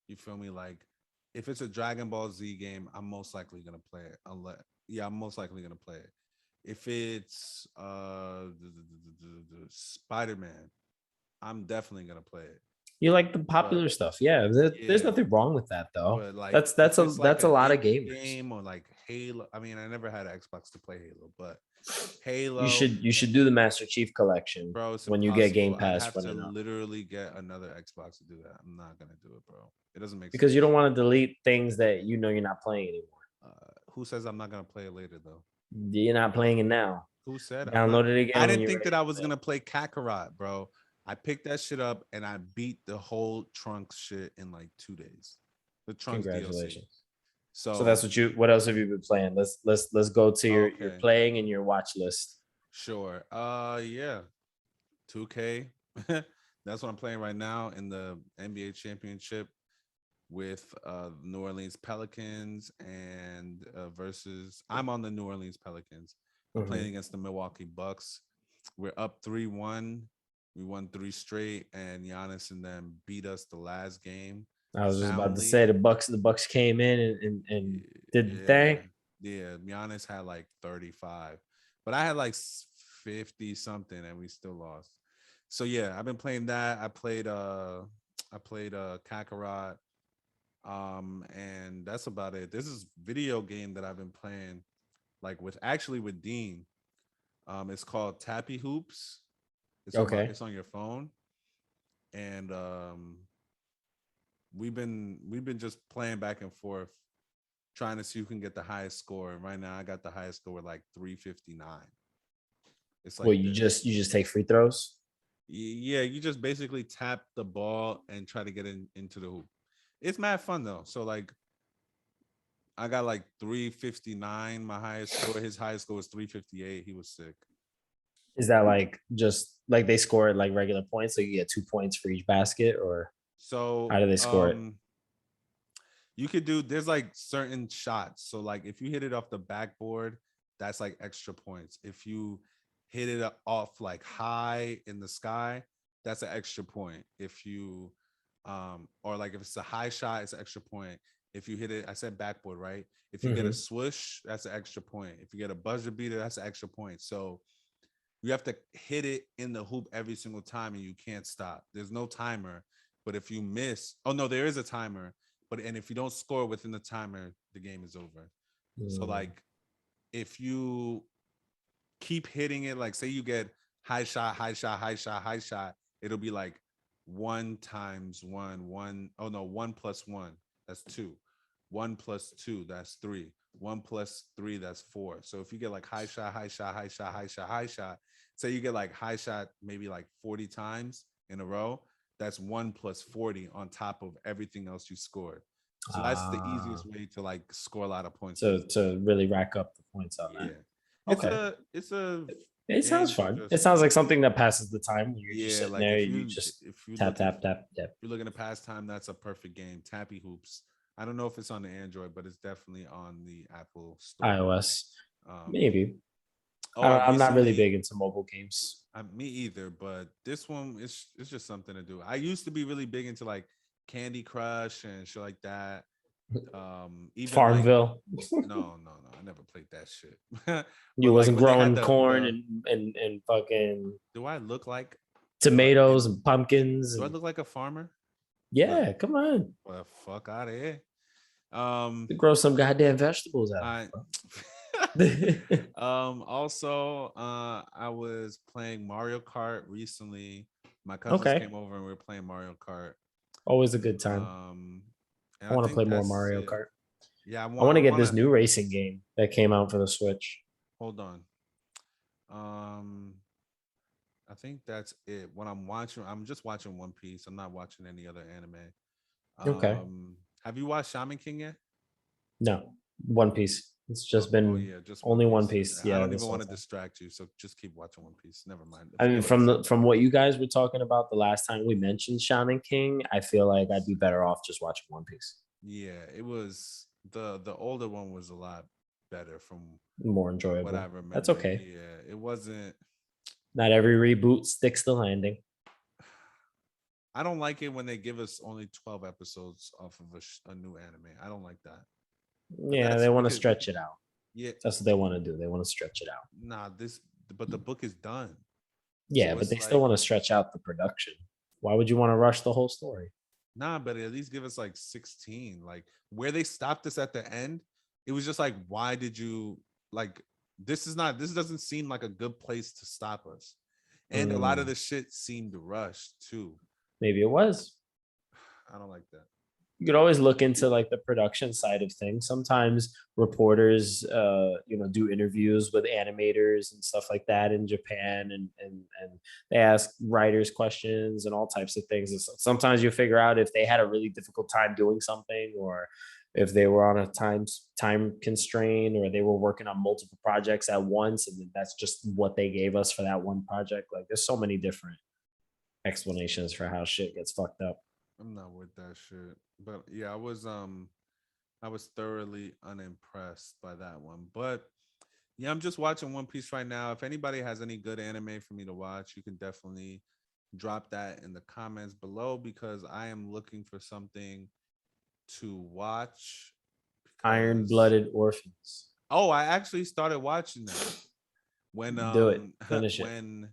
You feel me? Like if it's a Dragon Ball Z game, I'm most likely gonna play it. Unless I'm most likely gonna play it. If it's Spider-Man, I'm definitely gonna play it. You like the But popular stuff, yeah. There's yeah, nothing wrong with that though. but like That's that's if a it's like that's a an lot of indie gamers. game or like Halo, I mean, I never had an Xbox to play Halo, but You Halo, should you should do the Master Chief collection bro, it's when you get impossible. Game I'd Pass have to running up literally get another Xbox to do that. I'm not gonna do it, bro. It doesn't make because you don't sense. want to delete things that you know you're not playing anymore. Who says I'm not gonna play it later though? You're not playing it now. Who said I'm not? Download it I again when didn't you're think ready that I to was play it. gonna play Kakarot, bro. I picked that shit up and I beat the whole Trunks shit in like 2 days. The Trunks DLC. Congratulations. So that's So what else have you been playing? Let's go to your okay, playing and your watch list. sure. Yeah, 2K. That's what I'm playing right now in the NBA championship with New Orleans Pelicans and versus I'm on the New Orleans Pelicans. I'm playing Mhm. against the Milwaukee Bucks. We're up 3-1. We won three straight, and Giannis and them beat us the last game I was just about to say soundly. the Bucks came in and did the Yeah, thing. yeah. Giannis had like 35, but I had like 50 something, and we still lost. So yeah, I've been playing that. I played Kakarot. And that's about it. This is video game that I've been playing like with Dean. It's called Tappy Hoops. Okay. It's on your phone. And we've been just playing back and forth, trying to see who can get the highest score. And right now I got the highest score with like 359. It's Well, like you this. just take free throws. Yeah, you just basically tap the ball and try to get into the hoop. It's mad fun though. So like I got like 359, my highest score. His highest score was 358. He was sick. Is that like just like they score it like regular points? So you get 2 points for each basket, or how So do they score it? you could do there's like certain shots. So like if you hit it off the backboard, that's like extra points. If you hit it off like high in the sky, that's an extra point. If you or like if it's a high shot, it's an extra point. If you hit it, I said backboard, right? If you get a Mhm. swoosh, that's an extra point. If you get a buzzer beater, that's an extra point. So You have to hit it in the hoop every single time, and you can't stop. There's no timer, but if you miss, oh no, there is a timer, but and if you don't score within the timer, the game is over. So like, if you keep hitting it, like say you get high shot, high shot, high shot, high shot, it'll be like 1 × 1, 1. Oh no, 1 + 1, that's 2. 1 + 2, that's 3. 1 + 3, that's 4. So if you get like high shot, high shot, high shot, high shot, high shot, say you get like high shot maybe like 40 times in a row, that's 1 + 40 on top of everything else you scored. So that's the easiest way to like score a lot of points. To really rack up the points on Yeah. that. It's Okay. a It sounds game to fun. It just, sounds like something that passes the time when you're just yeah, sitting like there, if you you just if you tap, looking tap, tap, tap. you're looking to pass time, that's a perfect game. Tappy Hoops. I don't know if it's on the Android, but it's definitely on the Apple Store. iOS. Um, Maybe. oh, I I'm not really recently, big into mobile games. me either, but this one is it's just something to do. I used to be really big into like Candy Crush and shit like that. Even like Farmville. no, I never played that shit. You But like wasn't when they had growing corn the and fucking do I look like tomatoes fucking and pumpkins do I and look like a farmer? Look, yeah, come on. well, fuck out of here. Grow some goddamn vegetables out. I also I was playing Mario Kart recently. My cousins Okay. came over and we were playing Mario Kart. Always a good time. Um and I I want to play think more that's Mario it. Kart. Yeah, I want I to get want this to new racing game that came out for the Switch. hold on. Um I think that's it. What I'm watching, I'm just watching One Piece. I'm not watching any other anime. Okay. Have you watched Shaman King yet? No, One Piece. It's Oh, just oh been yeah, just One only One Piece. Piece. I Yeah, don't even this whole want to time. distract you, so just keep watching One Piece. Never mind. I mean, Forget what I said. from what you guys were talking about the last time we mentioned Shaman King, I feel like I'd be better off just watching One Piece. Yeah, it was the older one was a lot better from More what I enjoyable. That's remember. okay. Yeah, it wasn't. Not every reboot sticks the landing. I don't like it when they give us only 12 episodes off of a new anime. I don't like that. But Yeah, that's they we want to could stretch it out. yeah. That's what they want to do. They want to stretch it out. Nah, this but the book is done. Yeah, So but they it's still like want to stretch out the production. Why would you want to rush the whole story? nah, but at least give us like 16. Like where they stopped us at the end, it was just like, why did you like this doesn't seem like a good place to stop us. And a lot of the shit seemed rushed too. Maybe it was. I don't like that. You could always look into like the production side of things. Sometimes reporters do interviews with animators and stuff like that in Japan, and they ask writers questions and all types of things. And sometimes you figure out if they had a really difficult time doing something, or if they were on a time constraint, or they were working on multiple projects at once, and that's just what they gave us for that one project. Like there's so many different explanations for how shit gets fucked up. I'm not with that shit. But yeah, I was thoroughly unimpressed by that one. But yeah, I'm just watching One Piece right now. If anybody has any good anime for me to watch, you can definitely drop that in the comments below because I am looking for something to watch Iron because blooded orphans. oh, I actually started watching that when Do it. Finish it. when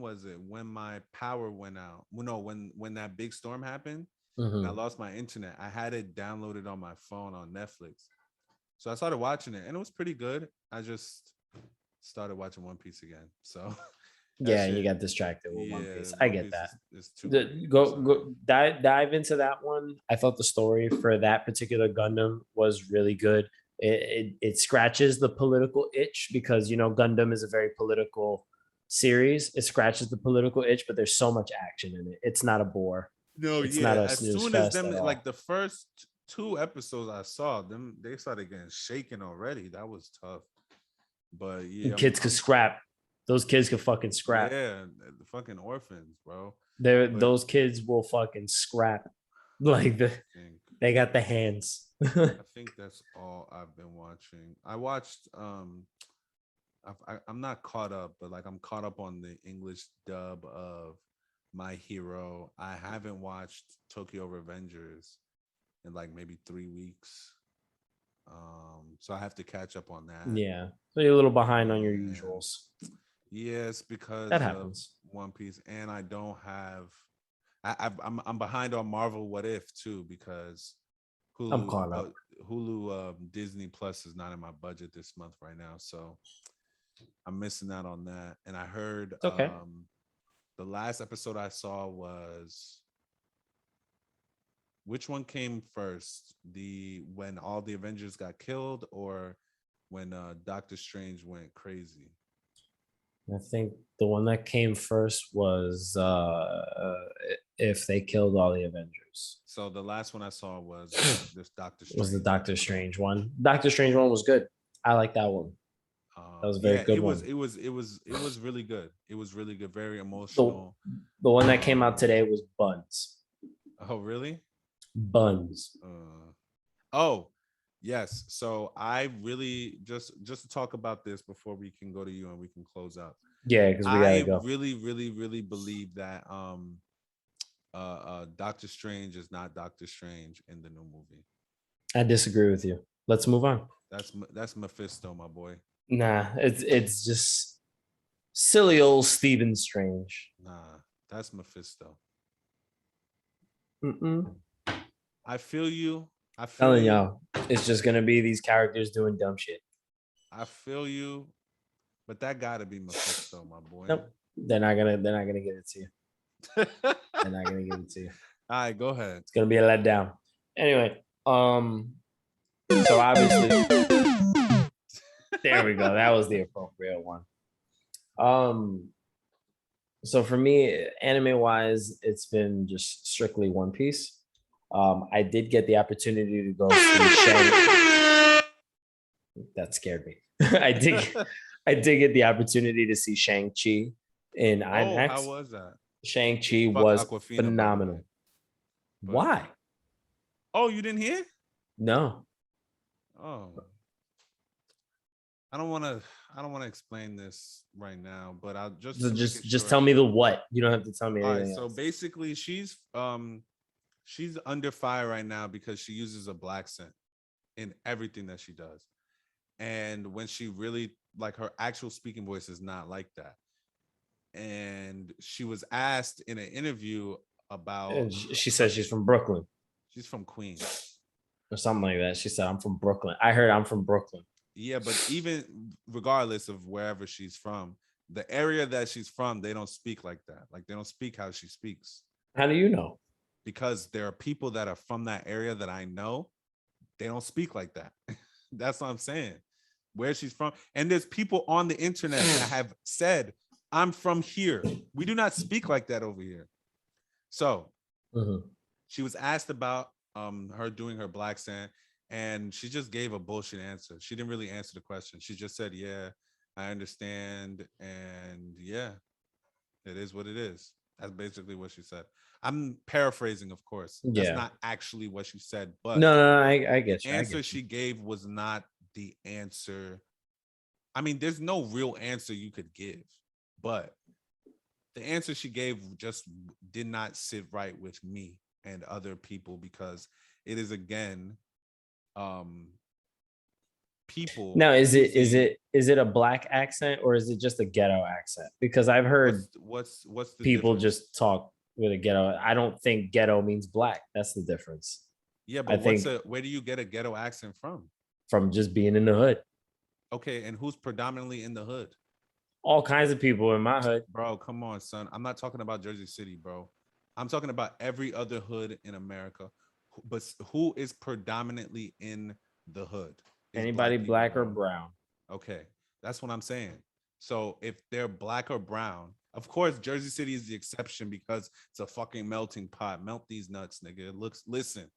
was it? When my power went out. Well, no, when that big storm happened and I Mm-hmm. lost my internet, I had it downloaded on my phone on Netflix. So I started watching it and it was pretty good. I just started watching One Piece again. So that Yeah, and you shit, got distracted with One yeah, Piece. I One get Piece that. is too great. I'm sorry. Go dive into that one. I thought the story for that particular Gundam was really good. It scratches the political itch because Gundam is a very political series. It scratches the political itch, but there's so much action in it. It's not a bore. No, It's yeah. not a As snooze soon as fest them at like all. the first two episodes I saw them, they started getting shaken already. That was tough. But yeah, And kids could I'm scrap. Those kids could fucking scrap. yeah, the fucking orphans, bro. But Those kids will fucking scrap. Like I think they got the hands. I think that's all I've been watching. I watched I'm not caught up, but like I'm caught up on the English dub of My Hero. I haven't watched Tokyo Revengers in like maybe 3 weeks. So I have to catch up on that. Yeah. So you're a little behind on your Yeah. usuals. Yes, because That of happens. One Piece, and I don't have. I'm behind on Marvel What If too because I'm Hulu caught up. Disney Plus is not in my budget this month right now, so I'm missing out on that. And I heard It's okay. the last episode I saw was which one came first? The when all the Avengers got killed or when Doctor Strange went crazy? I think the one that came first was if they killed all the Avengers. So the last one I saw was this Doctor Was the Strange Doctor episode. Strange one. Doctor Strange one was good. I like that one. That was a very Yeah, good one. it was really good. It was really good, very The, emotional. the one that came out today was Buns. Oh, really? Buns. Oh, yes. So I really just to talk about this before we can go to you and we can close out. Yeah, because we gotta I go. really believe that Doctor Strange is not Doctor Strange in the new movie. I disagree with you. Let's move on. That's Mephisto, my boy. Nah, it's just silly old Stephen Strange. Nah, that's Mephisto. Mm-mm. I feel you. I feel Telling you. y'all, it's just gonna be these characters doing dumb shit. I feel you, but that gotta be Mephisto, my boy. Nope, they're not gonna give it to you. They're not gonna give it to you. All right, go ahead. It's gonna be a letdown. Anyway, so obviously, there we go. That was the appropriate one. So for me, anime wise, it's been just strictly One Piece. I did get the opportunity to go see Shang. That scared me. I did get the opportunity to see Shang-Chi in IMAX. How was that? Shang-Chi was Awkwafina, phenomenal. Why? Oh, you didn't hear? No. Oh. I don't want to explain this right now, but I'll just tell me the what. You don't have to tell me anything else. So basically she's under fire right now because she uses a black scent in everything that she does. And when she really like her actual speaking voice is not like that. And she was asked in an interview about and she said she's from Brooklyn. She's from Queens. Or something like that. She said, I'm from Brooklyn. I heard I'm from Brooklyn. Yeah, but even regardless of wherever she's from, the area that she's from, they don't speak like that. Like they don't speak how she speaks. How do you know? Because there are people that are from that area that I know, they don't speak like that. That's what I'm saying. Where she's from. And there's people on the internet that have said, I'm from here. We do not speak like that over here. So she was asked about her doing her black scent, and she just gave a bullshit answer. She didn't really answer the question. She just said, yeah, I understand. And yeah, it is what it is. That's basically what she said. I'm paraphrasing, of course. That's not actually what she said, but no, I get you. The answer she gave was not the answer. I mean, there's no real answer you could give, but the answer she gave just did not sit right with me and other people because it is again people. Now is it a black accent or is it just a ghetto accent? Because I've heard what's the people difference? just talk with a ghetto. I don't think ghetto means black. That's the difference. Yeah, but where do you get a ghetto accent from? From just being in the hood. Okay, and who's predominantly in the hood? All kinds of people in my hood. Bro, come on, son. I'm not talking about Jersey City, bro. I'm talking about every other hood in America. But who is predominantly in the hood? Anybody black or brown. Okay, that's what I'm saying. So if they're black or brown, of course, Jersey City is the exception because it's a fucking melting pot. Melt these nuts, nigga. Listen.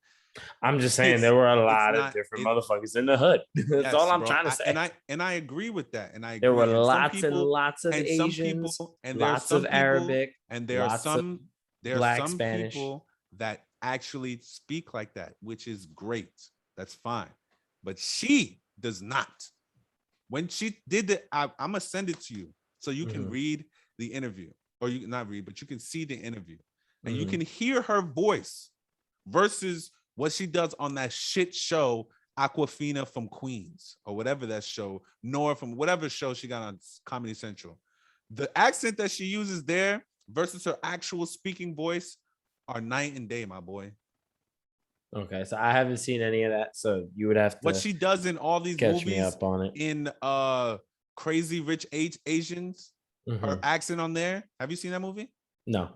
I'm just saying there were a lot of different motherfuckers in the hood. That's all I'm trying to say. And I agree with that. And there were lots and lots of Asians, and lots of Arabic, and there are some Black, Spanish people that actually speak like that, which is great. That's fine. But she does not. When she did it, I'm gonna send it to you so you can read the interview, or you not read, but you can see the interview, and you can hear her voice versus what she does on that shit show, Awkwafina from Queens, or whatever that show, Nora from whatever show she got on Comedy Central. The accent that she uses there versus her actual speaking voice are night and day, my boy. Okay, so I haven't seen any of that, so you would have What to she does in all these catch me movies up on it. in Crazy Rich Asians, her accent on there. Have you seen that movie? No.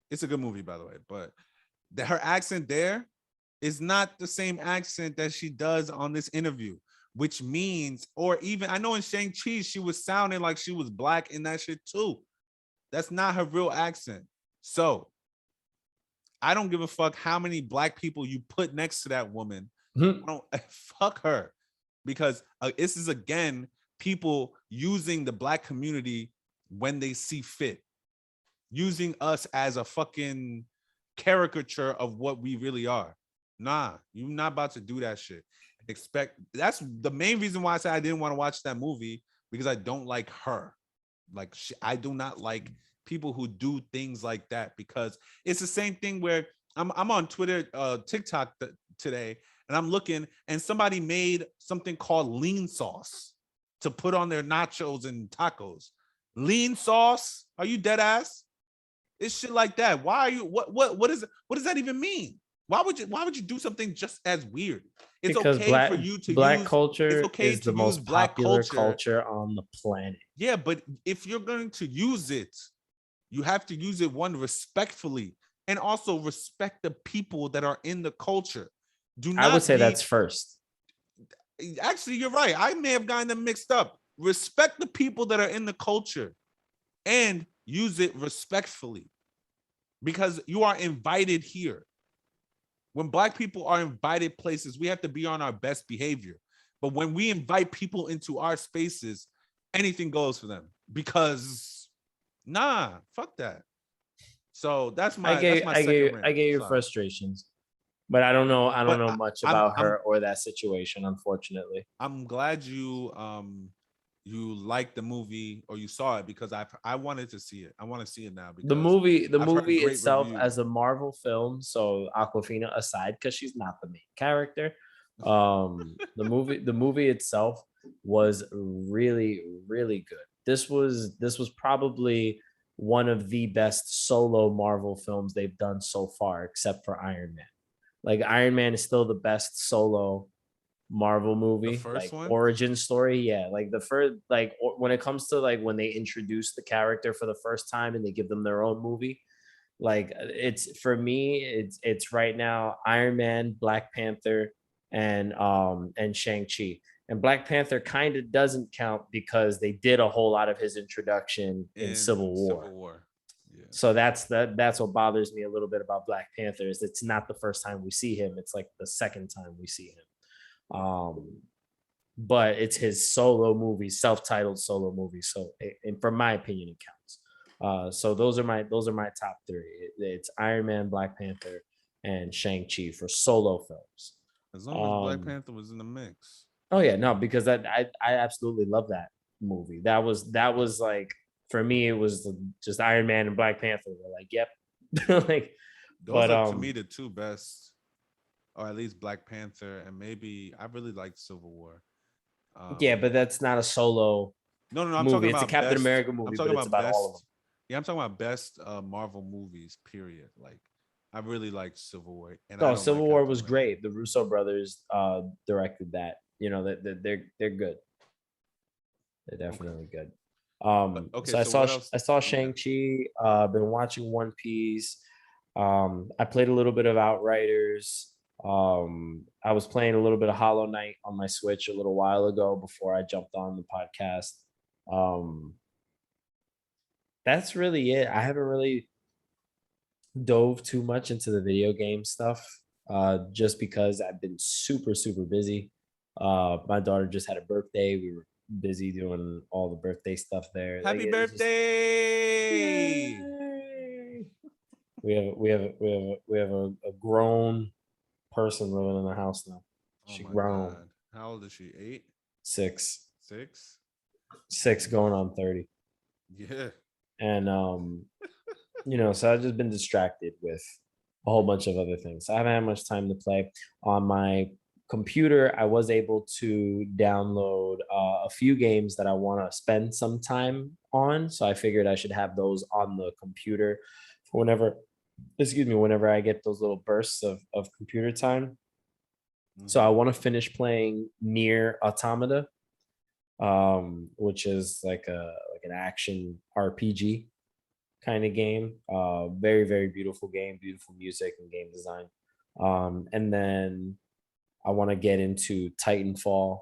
It's a good movie, by the way, but her accent there is not the same accent that she does on this interview, which means, or even I know in Shang-Chi, she was sounding like she was black in that shit too. That's not her real accent. So I don't give a fuck how many black people you put next to that woman. I don't fuck her, because this is again people using the black community when they see fit, using us as a fucking caricature of what we really are. Nah, you're not about to do that shit. That's the main reason why I said I didn't want to watch that movie, because I don't like her. Like I do not like people who do things like that, because it's the same thing where I'm on Twitter, TikTok today, and I'm looking, and somebody made something called lean sauce to put on their nachos and tacos. Lean sauce? Are you dead ass? It's shit like that. Why are you? What does that even mean? Why would you do something just as weird? It's Because okay for you to black use. culture It's okay is to the use most black popular culture on the planet. Yeah, but if you're going to use it, you have to use it one respectfully, and also respect the people that are in the culture. Do not I would say that's first. Actually, you're right. I may have gotten them mixed up. Respect the people that are in the culture and use it respectfully, because you are invited here. When black people are invited places, we have to be on our best behavior. But when we invite people into our spaces, anything goes for them, because nah, fuck that. So that's my second rant. I get your frustrations, but I don't know But much I'm about her or that situation, unfortunately. I'm glad you liked the movie, or you saw it, because I wanted to see it. I want to see it now, The because I've heard movie great itself reviews. as a Marvel film, so Aquafina aside, because she's not the main character. The movie itself was really, really good. This was probably one of the best solo Marvel films they've done so far, except for Iron Man. Like Iron Man is still the best solo Marvel The movie, first like one? origin story. Yeah, like the first, like when it comes to like when they introduce the character for the first time and they give them their own movie, like it's for me, it's right now Iron Man, Black Panther, and Shang-Chi. And Black Panther kind of doesn't count because they did a whole lot of his introduction in Civil Civil War. War. Yeah. So that's what bothers me a little bit about Black Panther is it's not the first time we see him. It's like the second time we see him. But it's his solo movie, self-titled solo movie. So, and from my opinion, it counts. So those are my top three. It's Iron Man, Black Panther, and Shang-Chi for solo films. As long as Black Panther was in the mix. Oh yeah, no, because I absolutely love that movie. That was like for me, it was just Iron Man and Black Panther. We're like, yep, like. Those are to me the two best, or at least Black Panther, and maybe I really liked Civil War. Yeah, but that's not a solo. No, I'm movie. talking It's about a Captain best, America movie, but it's about all of them. Yeah, I'm talking about best Marvel movies. Period. Like, I really liked Civil War, and No, Civil War was great. The Russo brothers directed that. You know that they're good. They're definitely good. Okay, so I saw Shang-Chi. Been watching One Piece. I played a little bit of Outriders. I was playing a little bit of Hollow Knight on my Switch a little while ago before I jumped on the podcast. That's really it. I haven't really dove too much into the video game stuff, just because I've been super busy. My daughter just had a birthday. We were busy doing all the birthday stuff there. Happy Like, birthday! We have a grown person living in the house now. She grown. God. How old is she? 8? 6. 6? 6 going on 30. Yeah. And so I've just been distracted with a whole bunch of other things. I haven't had much time to play on my computer, I was able to download a few games that I want to spend some time on. So I figured I should have those on the computer for whenever I get those little bursts of computer time. So I want to finish playing Near Automata, which is like an action RPG kind of game. Very, very beautiful game, beautiful music and game design. And then I want to get into Titanfall.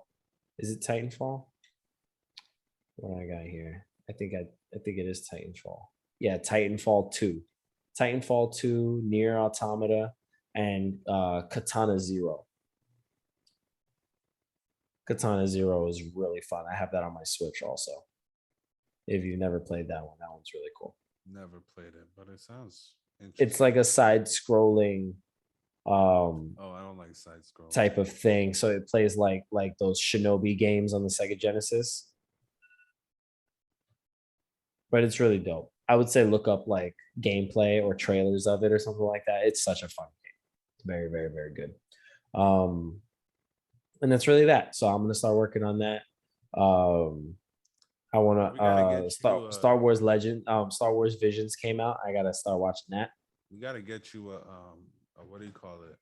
Is it Titanfall? What I got here? I think it is Titanfall. Yeah, Titanfall 2. Titanfall 2, Near Automata, and Katana Zero. Katana Zero is really fun. I have that on my Switch also. If you've never played that one's really cool. Never played it, but it sounds interesting. It's like a side-scrolling I don't like side scroll type of thing. So it plays like those Shinobi games on the Sega Genesis. But it's really dope. I would say look up like gameplay or trailers of it or something like that. It's such a fun game. It's very, very, very good. And that's really that. So I'm gonna start working on that. I want to Star Wars Legend, Star Wars Visions came out. I gotta start watching that. We gotta get you a what do you call it?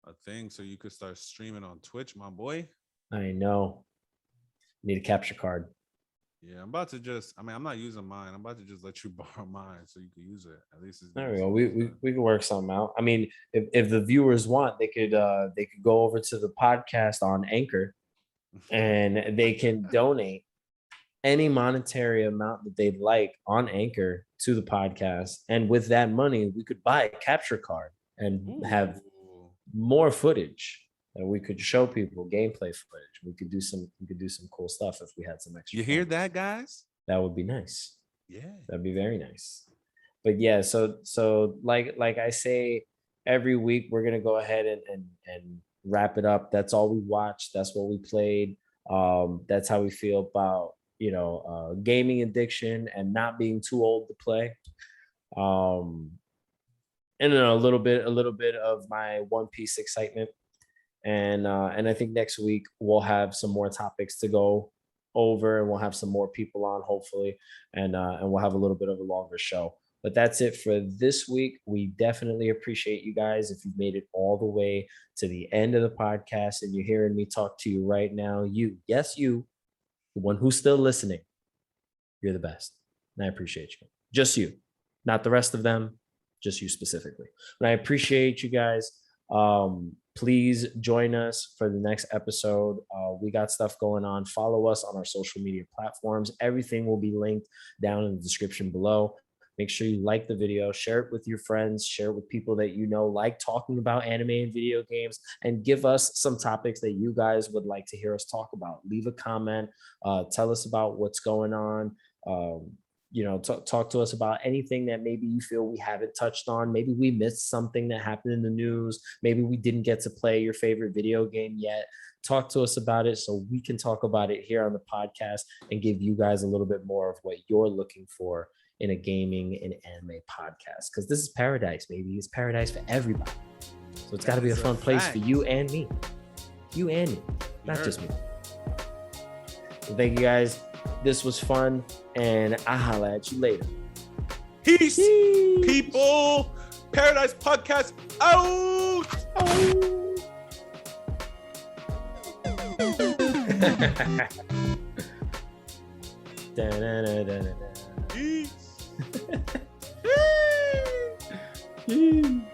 A thing so you could start streaming on Twitch, my boy. I know. Need a capture card. Yeah, I'm about to I'm not using mine. I'm about to just let you borrow mine so you can use it. At least there we go. We can work something out. I mean, if the viewers want, they could go over to the podcast on Anchor and they can donate any monetary amount that they'd like on Anchor to the podcast. And with that money, we could buy a capture card and have more footage that we could show people, gameplay footage. We could do some cool stuff if we had some extra. You hear that, guys? That would be nice. Yeah. That'd be very nice. But yeah, so like I say every week, we're gonna go ahead and wrap it up. That's all we watched. That's what we played. That's how we feel about gaming addiction and not being too old to play. And then a little bit of my One Piece excitement. And I think next week we'll have some more topics to go over, and we'll have some more people on, hopefully, and we'll have a little bit of a longer show. But that's it for this week. We definitely appreciate you guys. If you've made it all the way to the end of the podcast and you're hearing me talk to you right now, you, the one who's still listening, you're the best. And I appreciate you. Just you, not the rest of them, just you specifically. And I appreciate you guys. Please join us for the next episode. We got stuff going on. Follow us on our social media platforms. Everything will be linked down in the description below. Make sure you like the video, share it with your friends, share it with people that you know like talking about anime and video games, and give us some topics that you guys would like to hear us talk about. Leave a comment, tell us about what's going on. Talk to us about anything that maybe you feel we haven't touched on. Maybe we missed something that happened in the news. Maybe we didn't get to play your favorite video game yet. Talk to us about it so we can talk about it here on the podcast and give you guys a little bit more of what you're looking for in a gaming and anime podcast. Because this is paradise, baby. It's paradise for everybody. So it's got to be a fun place for you and me. You and me, not just me. So thank you guys. This was fun, and I'll holla at you later. Peace, people. Paradise Podcast out. Peace.